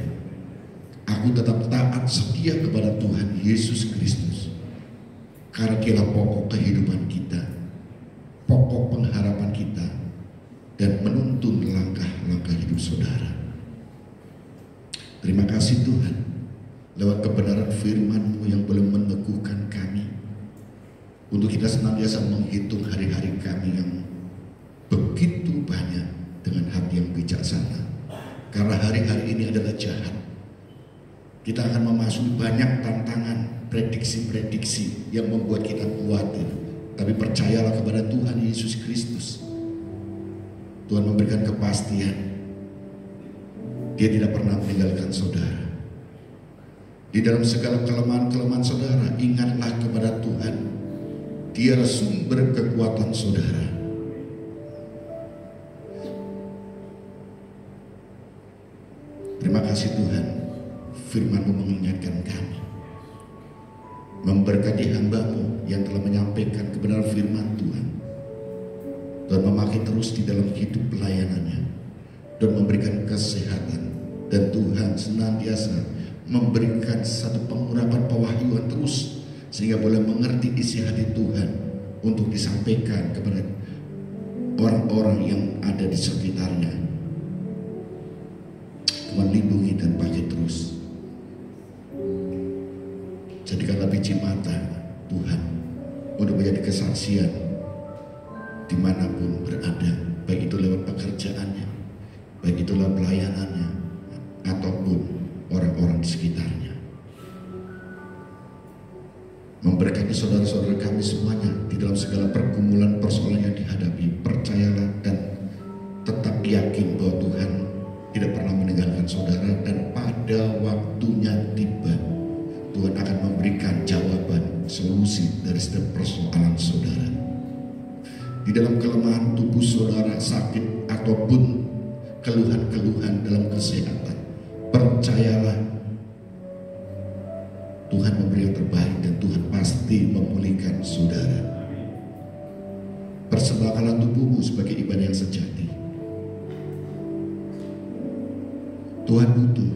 Aku tetap taat setia kepada Tuhan Yesus Kristus. Karena Dialah pokok kehidupan kita, pokok pengharapan kita, dan menuntun langkah-langkah hidup saudara. Terima kasih Tuhan, lewat kebenaran firman-Mu yang boleh meneguhkan kami, untuk kita senantiasa menghitung hari-hari kami yang begitu banyak dengan hati yang bijaksana. Karena hari-hari ini adalah jahat. Kita akan memasuki banyak tantangan, prediksi-prediksi yang membuat kita khawatir. Tapi percayalah kepada Tuhan Yesus Kristus. Tuhan memberikan kepastian. Dia tidak pernah meninggalkan saudara. Di dalam segala kelemahan-kelemahan saudara, ingatlah kepada Tuhan. Dialah sumber kekuatan saudara. Terima kasih Tuhan, firman-Mu mengingatkan kami, memberkati hamba-Mu yang telah menyampaikan kebenaran firman Tuhan. Tuhan memakai terus di dalam hidup pelayanannya dan memberikan kesehatan, dan Tuhan senantiasa memberikan satu pengurapan pewahyuan terus, sehingga boleh mengerti isi hati Tuhan untuk disampaikan kepada orang-orang yang ada di sekitarnya. Tuhan lindungi dan pakai terus. Jadikanlah biji mata Tuhan untuk menjadi kesaksian dimanapun berada, baik itu lewat pekerjaannya, baik itu lewat pelayanannya, ataupun orang-orang di sekitarnya. Memberkati saudara-saudara kami semuanya di dalam segala pergumulan persoalan yang dihadapi. Percayalah dan tetap yakin bahwa Tuhan tidak pernah meninggalkan saudara, dan pada waktunya tiba Tuhan akan memberikan jawaban, solusi dari setiap persoalan saudara. Di dalam kelemahan tubuh saudara, sakit ataupun keluhan-keluhan dalam kesehatan, percayalah Tuhan memberi yang terbaik, dan Tuhan pasti memulihkan saudara. Persembahkanlah tubuhmu sebagai ibadah yang sejati. Tuhan butuh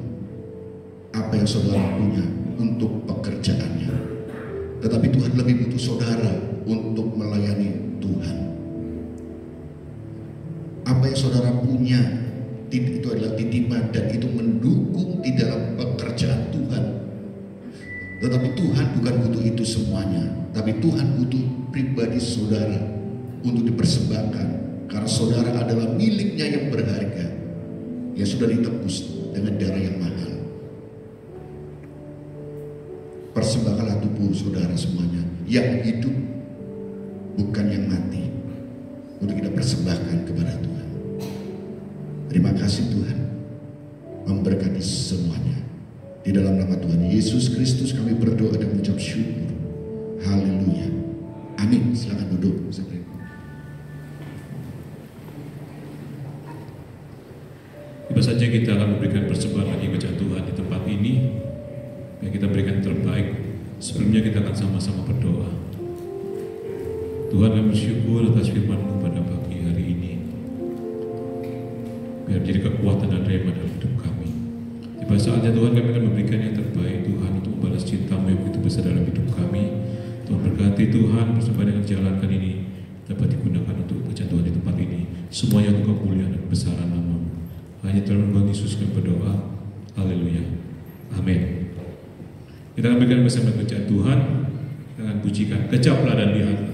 apa yang saudara punya untuk pekerjaannya, tetapi Tuhan lebih butuh saudara untuk melayani Tuhan. Apa yang saudara punya itu adalah titipan, dan itu mendukung di dalam pekerjaan Tuhan. Tetapi Tuhan bukan butuh itu semuanya, tapi Tuhan butuh pribadi pribadi saudara untuk dipersembahkan, karena saudara adalah miliknya yang berharga, yang sudah ditebus dengan darah yang mahal. Persembahkanlah tubuh saudara semuanya yang hidup, bukan yang mati, untuk kita persembahkan kepada Tuhan. Terima kasih Tuhan, memberkati semuanya. Di dalam nama Tuhan Yesus Kristus kami berdoa dan mengucap syukur. Haleluya. Amin. Silakan duduk. Tiba saja kita akan memberikan persembahan lagi kepada Tuhan di tempat ini. Yang kita berikan terbaik. Sebelumnya kita akan sama-sama berdoa. Tuhan, kami bersyukur atas firman-Mu pada pagi hari ini. Biar jadi kekuatan dan rema dalam hidup kami. Tiba saatnya Tuhan, kami akan memberikan yang terbaik Tuhan untuk membalas cinta-Mu yang begitu besar dalam hidup kami. Tuhan berkati Tuhan, persembahan yang dijalankan ini dapat digunakan untuk kerjaan Tuhan di tempat ini. Semuanya untuk kemuliaan dan kebesaran nama-Mu. Hanya dalam nama Yesus kami berdoa. Haleluya. Amin. Kita akan berikan bersama kerjaan Tuhan. Kita akan pujikan kecaplah dan lihatlah.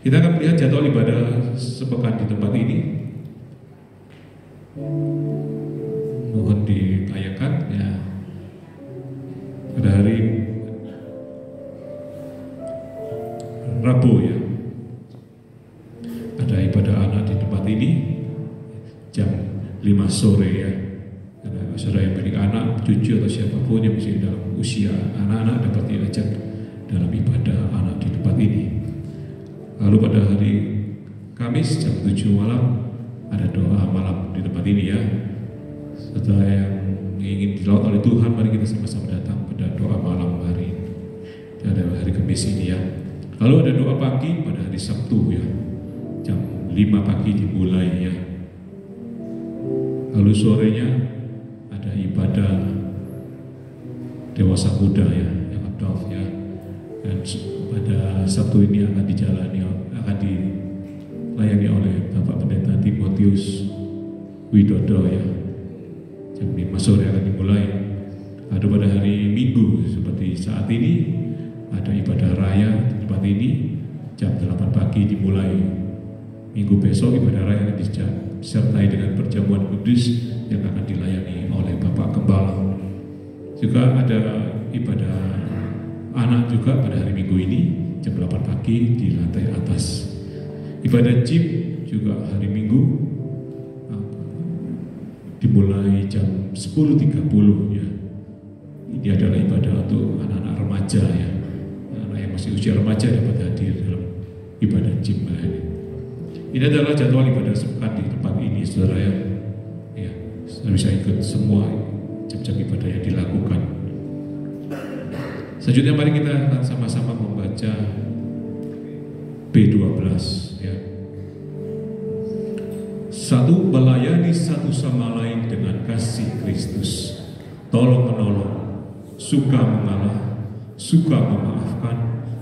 Kita akan melihat jadwal ibadah sepekan di tempat ini. Mohon ditayangkan ya. Pada hari Rabu ya. Ada ibadah anak di tempat ini jam 5 sore ya. Karena saudara yang beri anak, cucu atau siapapun yang masih dalam usia anak-anak dapat diajak dalam ibadah anak di tempat ini. Lalu pada hari Kamis jam 7 malam ada doa malam di tempat ini ya. Setelah yang ingin dilakukan oleh Tuhan, mari kita sama-sama datang pada doa malam hari Kamis ini ya. Lalu ada doa pagi pada hari Sabtu ya, jam 5 pagi dimulai ya. Lalu sorenya ada ibadah dewasa muda ya, yang adult ya. Dan pada Sabtu ini akan dilayani oleh Bapak Pendeta Timotius Widodo ya. Jam 5 sore akan dimulai. Ada pada hari Minggu seperti saat ini ada ibadah raya di tempat ini jam 8 pagi dimulai. Minggu besok ibadah raya akan disertai dengan perjamuan kudus yang akan dilayani oleh Bapak Gembala. Juga ada ibadah anak juga pada hari Minggu ini jam 8 pagi di lantai atas. Ibadah gym juga hari Minggu dimulai jam 10.30 ya. Ini adalah ibadah untuk anak-anak remaja ya. Anak yang masih usia remaja dapat hadir dalam ibadah gym ini. Ini adalah jadwal ibadah sepekan di tempat ini, saudara ya. Ya, saudara bisa ikut semua jam-jam ibadah yang dilakukan. Selanjutnya mari kita akan sama-sama membaca B12 ya. Satu, melayani satu sama lain dengan kasih Kristus, tolong menolong, suka mengalah, suka memaafkan,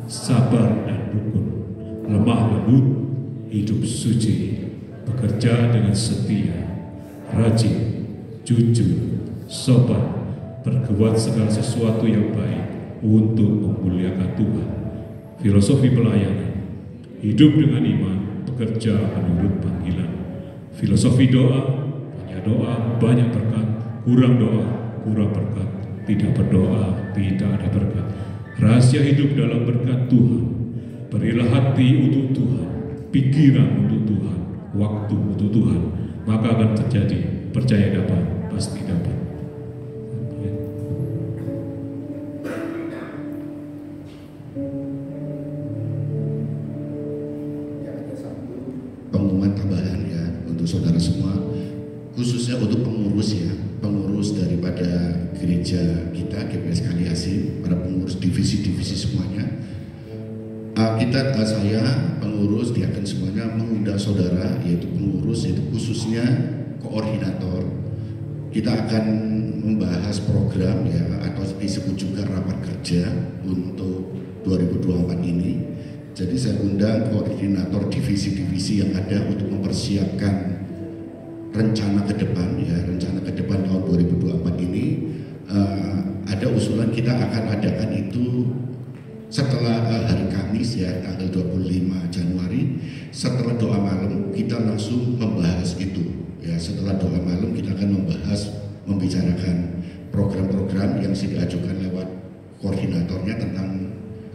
sabar dan rukun, lemah lembut, hidup suci, bekerja dengan setia, rajin, jujur, sopan, berbuat segala sesuatu yang baik untuk memuliakan Tuhan. Filosofi pelayanan, hidup dengan iman, bekerja menurut panggilan. Filosofi doa, banyak doa, banyak berkat, kurang doa, kurang berkat, tidak berdoa, tidak ada berkat. Rahasia hidup dalam berkat Tuhan, berilah hati untuk Tuhan, pikiran untuk Tuhan, waktu untuk Tuhan, maka akan terjadi. Percaya dapat, pasti dapat. Pengumuman tambahan ya untuk saudara semua, khususnya untuk pengurus ya, pengurus daripada gereja kita GPS Kaliasin, para pengurus divisi-divisi semuanya. Saya pengurus diaken semuanya mengundang saudara, yaitu pengurus, yaitu khususnya koordinator. Kita akan membahas program ya, atau disebut juga rapat kerja untuk 2024 ini. Jadi saya undang koordinator divisi-divisi yang ada untuk mempersiapkan rencana ke depan ya, rencana ke depan tahun 2024 ini. Ada usulan kita akan adakan itu setelah hari Kamis ya, tanggal 25 Januari, setelah doa malam kita langsung membahas itu ya. Setelah doa malam kita akan membicarakan program-program yang sudah diajukan lewat koordinatornya tentang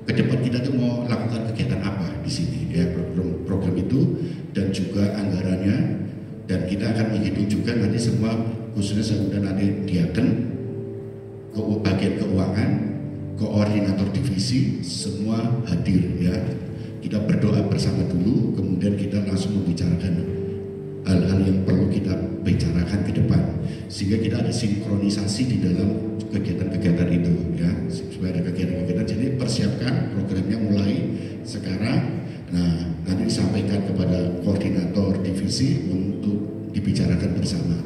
ke depan kita tuh mau lakukan kegiatan apa di sini ya, program itu dan juga anggarannya. Dan kita akan menghitung juga nanti semua, khususnya saya undang nanti diaken, bagian keuangan, koordinator divisi, semua hadir ya. Kita berdoa bersama dulu, kemudian kita langsung membicarakan hal-hal yang perlu kita bicarakan ke depan, sehingga kita ada sinkronisasi di dalam kegiatan-kegiatan itu ya, supaya ada kegiatan-kegiatan. Jadi persiapkan programnya mulai sekarang. Nah, nanti disampaikan kepada koordinator divisi untuk dibicarakan bersama.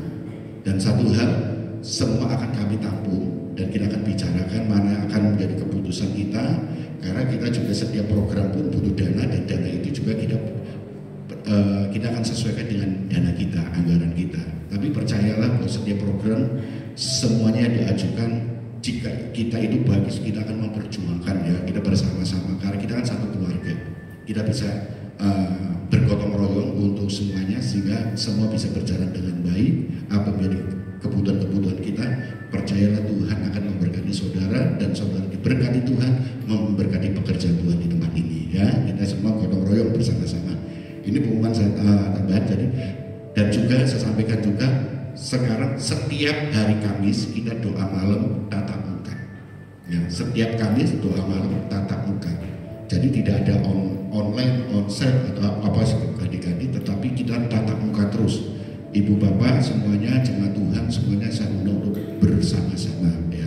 Dan satu hal, semua akan kami tampung dan kita akan bicarakan mana akan menjadi keputusan kita, karena kita juga setiap program pun butuh dana, dan dana itu juga kita akan sesuaikan dengan dana kita, anggaran kita. Tapi percayalah bahwa setiap program semuanya diajukan, jika kita itu bagus, kita akan memperjuangkan ya, kita bersama-sama, karena kita kan satu keluarga. Kita bisa bergotong royong untuk semuanya, sehingga semua bisa berjalan dengan baik. Apa menjadi kebutuhan-kebutuhan kita, percayalah Tuhan akan memberkati saudara, dan saudara diberkati Tuhan, memberkati pekerjaan Tuhan di tempat ini ya. Kita Ini pengumuman saya tambahan. Jadi dan juga saya sampaikan juga sekarang setiap hari Kamis kita doa malam tatap muka. Ya, setiap Kamis doa malam tatap muka. Jadi tidak ada online, onsite atau apa adik-adik, tetapi kita tatap muka terus. Ibu bapak semuanya, jemaat Tuhan semuanya saya undang untuk bersama-sama ya,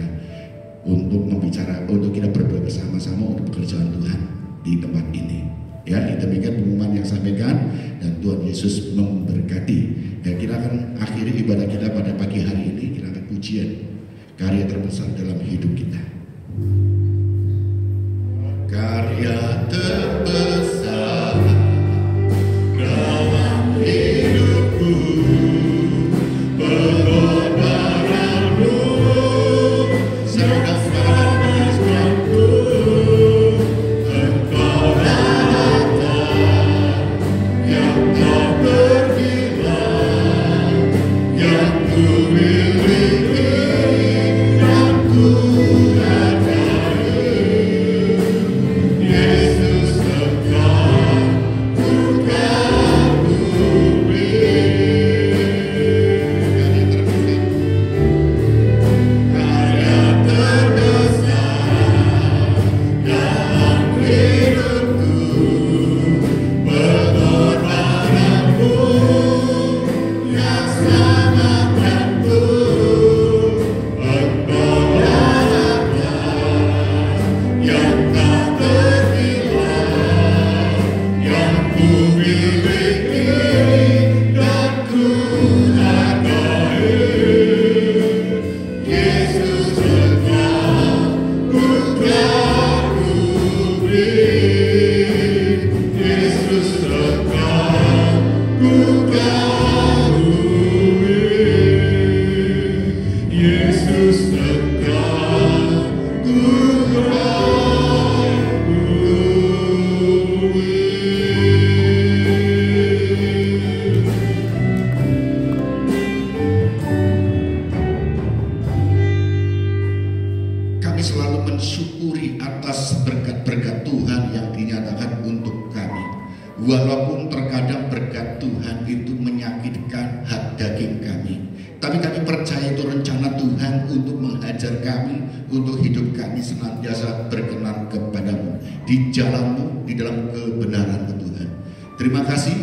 untuk membicarakan, untuk kita berdoa bersama-sama untuk pekerjaan Tuhan di tempat ini. Ya, demikian pengumuman yang saya sampaikan dan Tuhan Yesus memberkati. Ya, kita akan akhiri ibadah kita pada pagi hari ini. Kita akan pujian karya terbesar dalam hidup kita. Karya terbesar dalam hidupku, pengorbananmu serta sahabatku, Engkau datang yang tak berhilang, yang ku miliki dan ku walaupun terkadang berkat Tuhan itu menyakitkan hak daging kami, tapi kami percaya itu rencana Tuhan untuk mengajar kami, untuk hidup kami senantiasa berkenan kepadamu, di jalanmu, di dalam kebenaran Tuhan. Terima kasih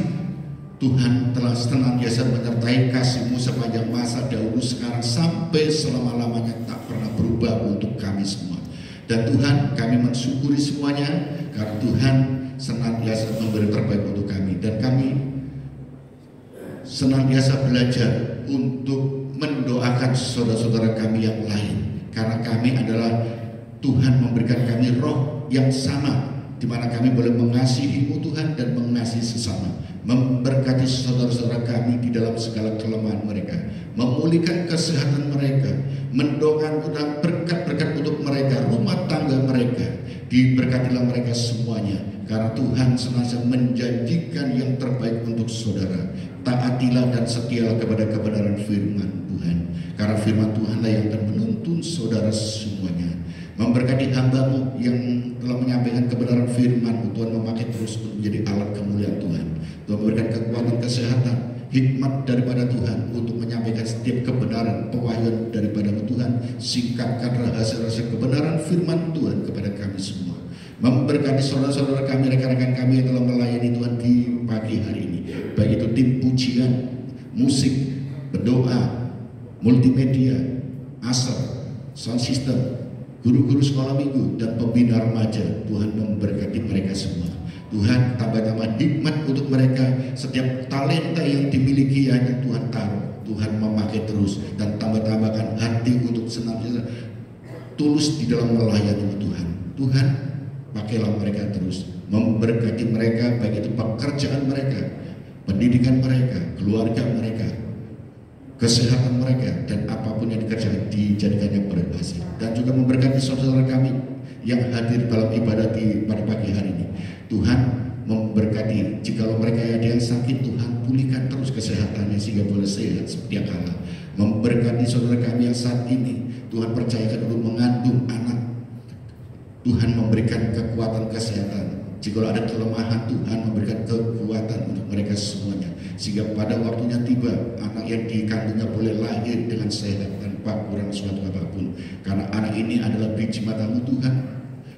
Tuhan telah senantiasa menyertai kasih-Mu sepanjang masa dahulu, sekarang sampai selama-lamanya tak pernah berubah untuk kami semua. Dan Tuhan, kami mensyukuri semuanya karena Tuhan senantiasa memberi terbaik untuk kami, dan kami senantiasa belajar untuk mendoakan saudara-saudara kami yang lain, karena kami adalah Tuhan memberikan kami roh yang sama, di mana kami boleh mengasihi-Mu Tuhan dan mengasihi sesama, memberkati saudara-saudara kami di dalam segala kelemahan mereka, memulihkan kesehatan mereka, mendoakan berkat-berkat untuk mereka, rumah tangga mereka, diberkatilah mereka semuanya, karena Tuhan senantiasa menjanjikan yang terbaik untuk saudara. Taatilah dan setialah kepada kebenaran firman Tuhan, karena firman Tuhanlah yang akan menuntun saudara semuanya. Memberkati hamba-Mu yang telah menyampaikan kebenaran firman-Mu, Tuhan memakai terus untuk menjadi alat kemuliaan Tuhan. Tuhan memberikan kekuatan, kesehatan, hikmat daripada Tuhan untuk menyampaikan setiap kebenaran, pewahyuan daripada-Mu Tuhan. Singkapkan rahasia-rahasia kebenaran firman Tuhan kepada kami semua. Memberkati saudara-saudara kami, rekan-rekan kami yang telah melayani Tuhan di pagi hari ini, baik itu tim pujian, musik, berdoa, multimedia, asal, sound system, guru-guru sekolah minggu, dan pembina remaja. Tuhan memberkati mereka semua. Tuhan tambah-tambah hikmat untuk mereka. Setiap talenta yang dimiliki hanya Tuhan taruh, Tuhan memakai terus, dan tambah-tambahkan hati untuk senantiasa tulus di dalam melayani Tuhan. Tuhan, pakailah mereka terus, memberkati mereka, baik itu pekerjaan mereka, pendidikan mereka, keluarga mereka, kesehatan mereka, dan apapun yang dikerjakan dijadikannya berhasil. Dan juga memberkati saudara kami yang hadir dalam ibadah pada pagi hari ini. Tuhan memberkati, jikalau mereka ada yang sakit, Tuhan pulihkan terus kesehatannya sehingga boleh sehat setia kala. Memberkati saudara kami yang saat ini Tuhan percayakan untuk mengandung anak, Tuhan memberikan kekuatan kesehatan. Jika ada kelemahan, Tuhan memberikan kekuatan untuk mereka semuanya, sehingga pada waktunya tiba, anak yang dikandungnya boleh lahir dengan sehat tanpa kurang suatu apapun. Karena anak ini adalah biji matamu Tuhan,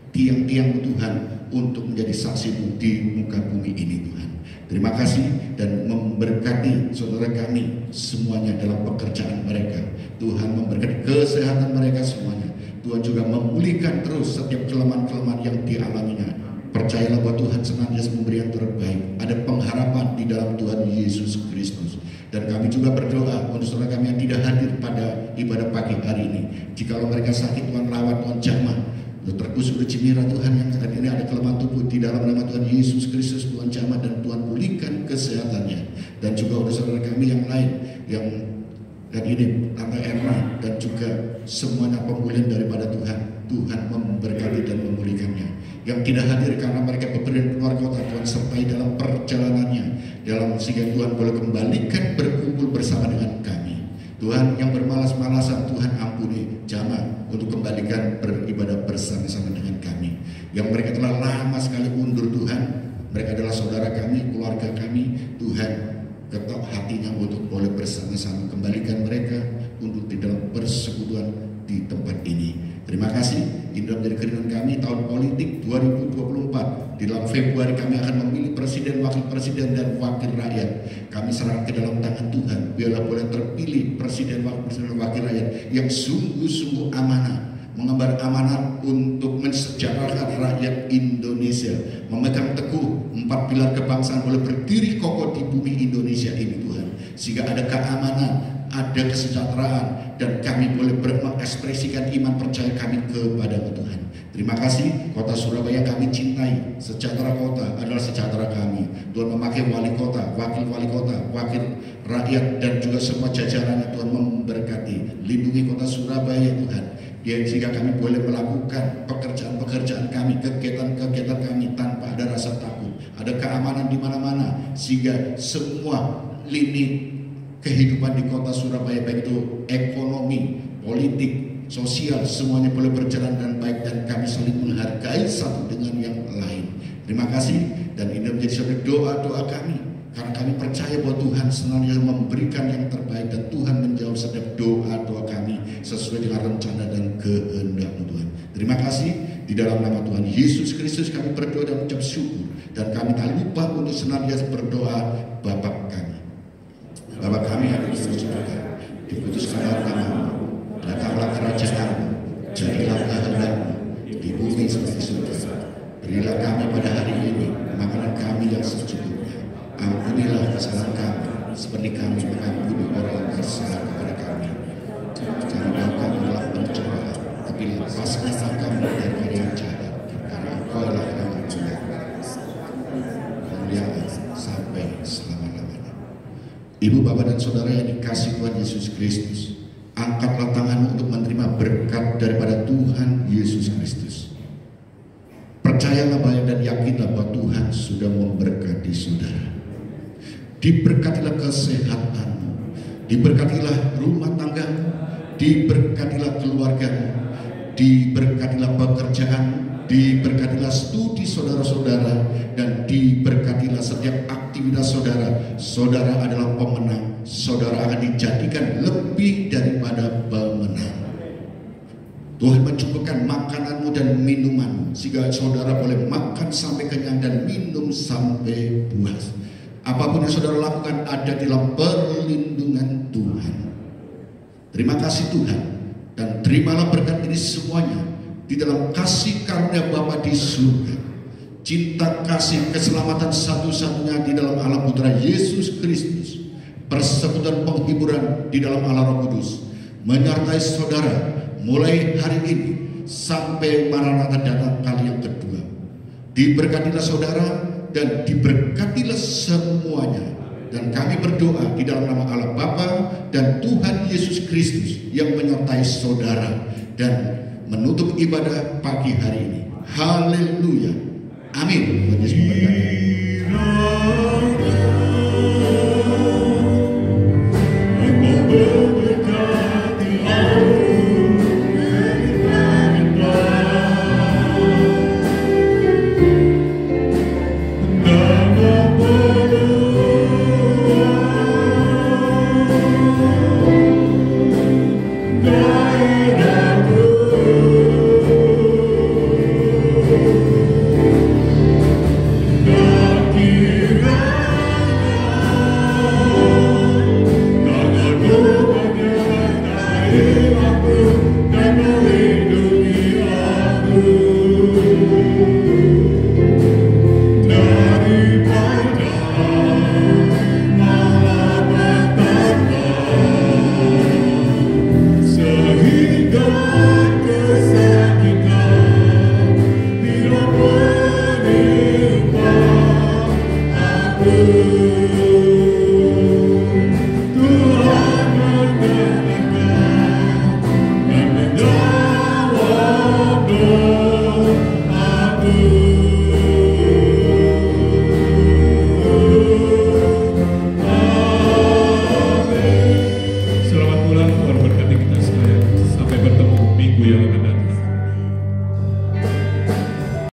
tiang-tiangmu Tuhan, untuk menjadi saksimu di muka bumi ini Tuhan. Terima kasih dan memberkati saudara kami semuanya dalam pekerjaan mereka. Tuhan memberkati kesehatan mereka semuanya. Tuhan juga memulihkan terus setiap kelemahan-kelemahan yang dialaminya. Percayalah bahwa Tuhan senantiasa memberi yang terbaik. Ada pengharapan di dalam Tuhan Yesus Kristus. Dan kami juga berdoa untuk saudara kami yang tidak hadir pada ibadah pagi hari ini. Jikalau mereka sakit, Tuhan rawat, Tuhan jamah. Terkhusus untuk Cimira Tuhan yang saat ini ada kelemahan tubuh, di dalam nama Tuhan Yesus Kristus Tuhan jamah dan Tuhan pulihkan kesehatannya. Dan juga untuk saudara kami yang lain yang dan ini Tante Erna dan juga semuanya pemulihan daripada Tuhan. Tuhan memberkati dan memulihkannya. Yang tidak hadir karena mereka bepergian keluar kota, Tuhan sertai dalam perjalanannya, dalam sehingga Tuhan boleh kembalikan berkumpul bersama dengan kami. Tuhan yang bermalas-malasan, Tuhan ampuni jamaah untuk kembalikan beribadah bersama-sama dengan kami. Yang mereka telah lama sekali mundur Tuhan, mereka adalah saudara kami, keluarga kami. Tuhan ketok hatinya untuk boleh bersama-sama kembalikan mereka untuk di dalam persekutuan di tempat ini. Terima kasih. Ini menjadi kerinduan kami tahun politik 2024. Di dalam Februari kami akan memilih presiden, wakil presiden, dan wakil rakyat. Kami serahkan ke dalam tangan Tuhan. Biarlah boleh terpilih presiden, wakil presiden, dan wakil rakyat yang sungguh-sungguh amanah, mengemban amanat untuk mensejahterakan rakyat Indonesia, memegang teguh 4 pilar kebangsaan boleh berdiri kokoh di bumi Indonesia ini Tuhan, sehingga ada keamanan, ada kesejahteraan, dan kami boleh mengekspresikan iman percaya kami kepada-Mu Tuhan. Terima kasih. Kota Surabaya kami cintai, sejahtera kota adalah sejahtera kami. Tuhan memakai wali kota, wakil kota, wakil rakyat, dan juga semua jajarannya. Tuhan memberkati, lindungi kota Surabaya Tuhan, sehingga kami boleh melakukan pekerjaan-pekerjaan kami, kegiatan-kegiatan kami tanpa ada rasa takut. Ada keamanan di mana-mana, sehingga semua lini kehidupan di kota Surabaya, baik itu ekonomi, politik, sosial, semuanya boleh berjalan dengan baik, dan kami saling menghargai satu dengan yang lain. Terima kasih, dan ini menjadi satu doa-doa kami, karena kami percaya bahwa Tuhan senantiasa memberikan yang terbaik, dan Tuhan menjawab setiap doa-doa kami sesuai dengan rencana dan kehendak-Mu Tuhan. Terima kasih. Di dalam nama Tuhan Yesus Kristus kami berdoa dan mengucap syukur, dan kami tak lupa untuk senantiasa berdoa Bapa kami. Bapa kami yang ada di surga, dikuduskanlah namamu, datanglah kerajaan-Mu, jadilah kehendak-Mu di bumi seperti surga. Berilah kami pada hari ini makanan kami yang secukupnya. Ampunilah kesalahan kami, seperti kami mengampuni orang yang bersalah kepada kami. Jangan bawa kami dalam pencobaan, tapi lepaskanlah kami dari yang jahat, karena Engkau-lah yang menciptakan kemuliaan sampai selama-lamanya. Ibu, bapak, dan saudara yang dikasihi Tuhan Yesus Kristus, angkatlah tanganmu untuk menerima berkat daripada Tuhan Yesus Kristus. Percayalah dan yakinlah bahwa Tuhan sudah memberkati saudara. Diberkatilah kesehatanmu, diberkatilah rumah tanggamu, diberkatilah keluargamu, diberkatilah pekerjaanmu, diberkatilah studi saudara-saudara, dan diberkatilah setiap aktivitas saudara. Saudara adalah pemenang. Saudara akan dijadikan lebih daripada pemenang. Tuhan mencukupkan makananmu dan minumanmu, sehingga saudara boleh makan sampai kenyang dan minum sampai puas. Apapun yang saudara lakukan ada di dalam perlindungan Tuhan. Terima kasih Tuhan, dan terimalah berkat ini semuanya di dalam kasih karunia Bapa di surga, cinta kasih keselamatan satu-satunya di dalam Allah Putra Yesus Kristus, persekutuan penghiburan di dalam Allah Roh Kudus menyertai saudara mulai hari ini sampai Maranatha datang kali yang kedua. Diberkatilah saudara dan diberkatilah semuanya. Dan kami berdoa di dalam nama Allah Bapa dan Tuhan Yesus Kristus yang menyertai saudara, dan menutup ibadah pagi hari ini. Haleluya. Amin. Tuhan Yesus memberkati.